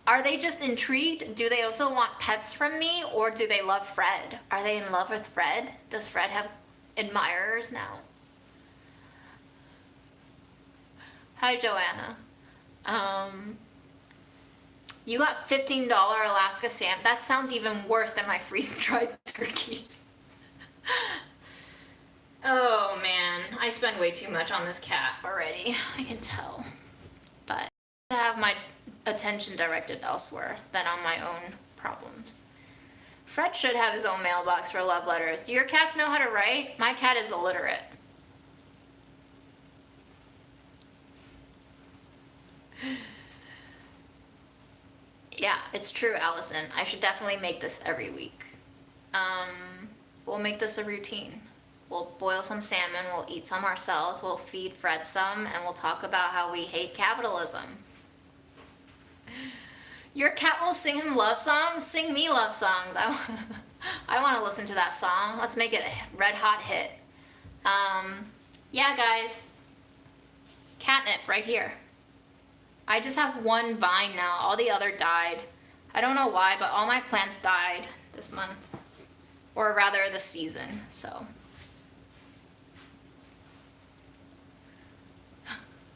Are they just intrigued? Do they also want pets from me, or do they love Fred? Are they in love with Fred? Does Fred have admirers now? Hi, Joanna. You got $15 Alaska salmon. That sounds even worse than my freeze-dried turkey. Oh man, I spend way too much on this cat already. I can tell. But I have my attention directed elsewhere than on my own problems. Fred should have his own mailbox for love letters. Do your cats know how to write? My cat is illiterate. Yeah, it's true, Allison. I should definitely make this every week. We'll make this a routine. We'll boil some salmon, we'll eat some ourselves, we'll feed Fred some, and we'll talk about how we hate capitalism. Your cat will sing him love songs? Sing me love songs. I want to listen to that song. Let's make it a red hot hit. Yeah, guys. Catnip right here. I just have one vine now. All the other died. I don't know why, but all my plants died this month. Or rather, this season, so.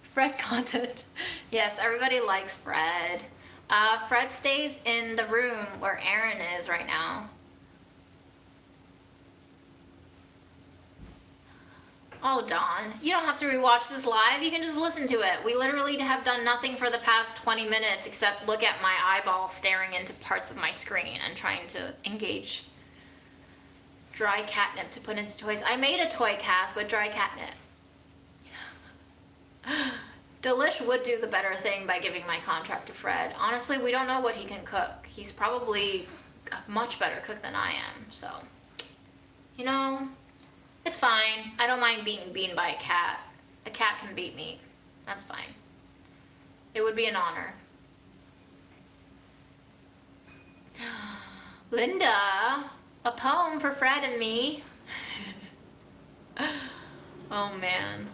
Fred content. Yes, everybody likes Fred. Fred stays in the room where Aaron is right now. Oh, Dawn, you don't have to rewatch this live. You can just listen to it. We literally have done nothing for the past 20 minutes except look at my eyeball staring into parts of my screen and trying to engage dry catnip to put into toys. I made a toy, Kath, with dry catnip. Delish would do the better thing by giving my contract to Fred. Honestly, we don't know what he can cook. He's probably a much better cook than I am, so. You know, it's fine. I don't mind being beaten by a cat. A cat can beat me. That's fine. It would be an honor. Linda, a poem for Fred and me. Oh, man.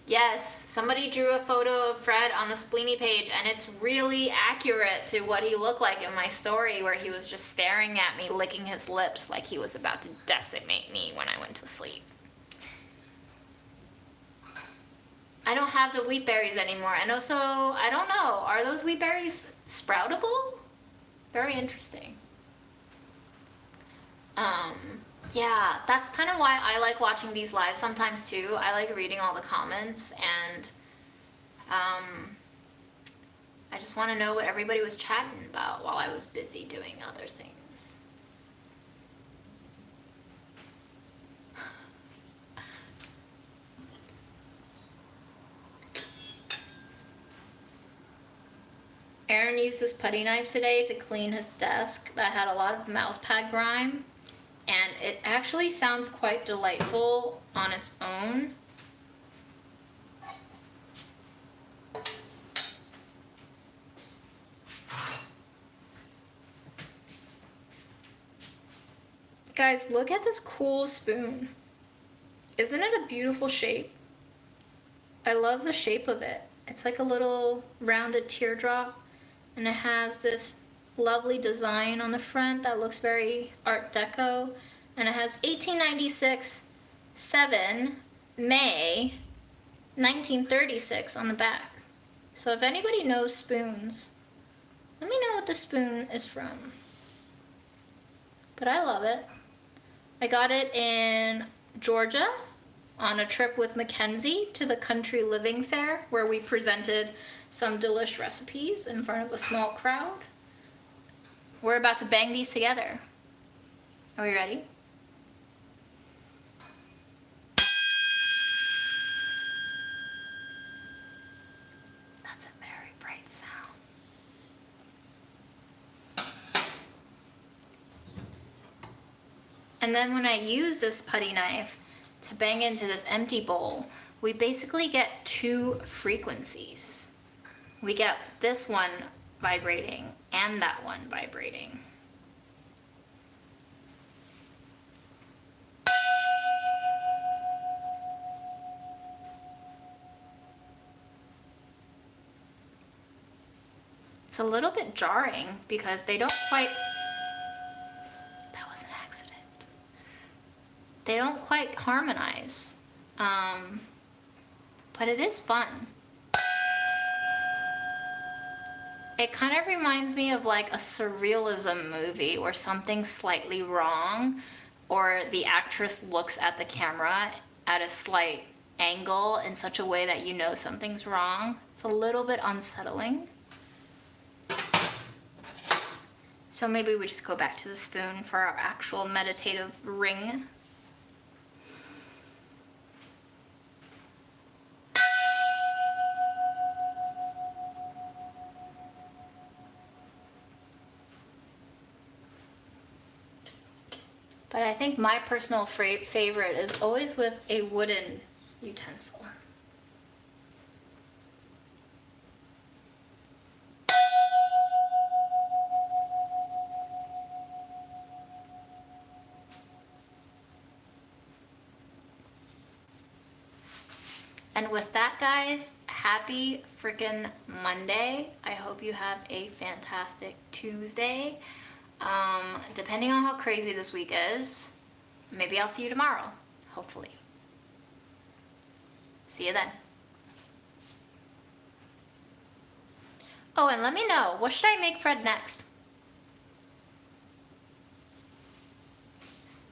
Yes, somebody drew a photo of Fred on the Spleeny page, and it's really accurate to what he looked like in my story, where he was just staring at me, licking his lips like he was about to decimate me when I went to sleep. I don't have the wheat berries anymore, and also, I don't know, are those wheat berries sproutable? Very interesting. Yeah, that's kind of why I like watching these live sometimes too. I like reading all the comments, and I just want to know what everybody was chatting about while I was busy doing other things. Aaron used this putty knife today to clean his desk that had a lot of mouse pad grime. And it actually sounds quite delightful on its own. Guys, look at this cool spoon. Isn't it a beautiful shape? I love the shape of it. It's like a little rounded teardrop, and it has this lovely design on the front that looks very Art Deco, and it has 1896 7 May 1936 on the back. So if anybody knows spoons, let me know what the spoon is from. But I love it. I got it in Georgia on a trip with Mackenzie to the Country Living Fair, where we presented some delish recipes in front of a small crowd. We're about to bang these together. Are we ready? That's a very bright sound. And then when I use this putty knife to bang into this empty bowl, we basically get two frequencies. We get this one vibrating and that one vibrating. a little bit jarring because they don't quite, that was an accident. They don't quite harmonize. But it is fun. It kind of reminds me of like a surrealism movie where something's slightly wrong, or the actress looks at the camera at a slight angle in such a way that you know something's wrong. It's a little bit unsettling. So maybe we just go back to the spoon for our actual meditative ring. But I think my personal favorite is always with a wooden utensil. And with that, guys, happy freaking Monday. I hope you have a fantastic Tuesday. Depending on how crazy this week is, maybe I'll see you tomorrow, hopefully. See you then. Oh, and let me know, what should I make Fred next?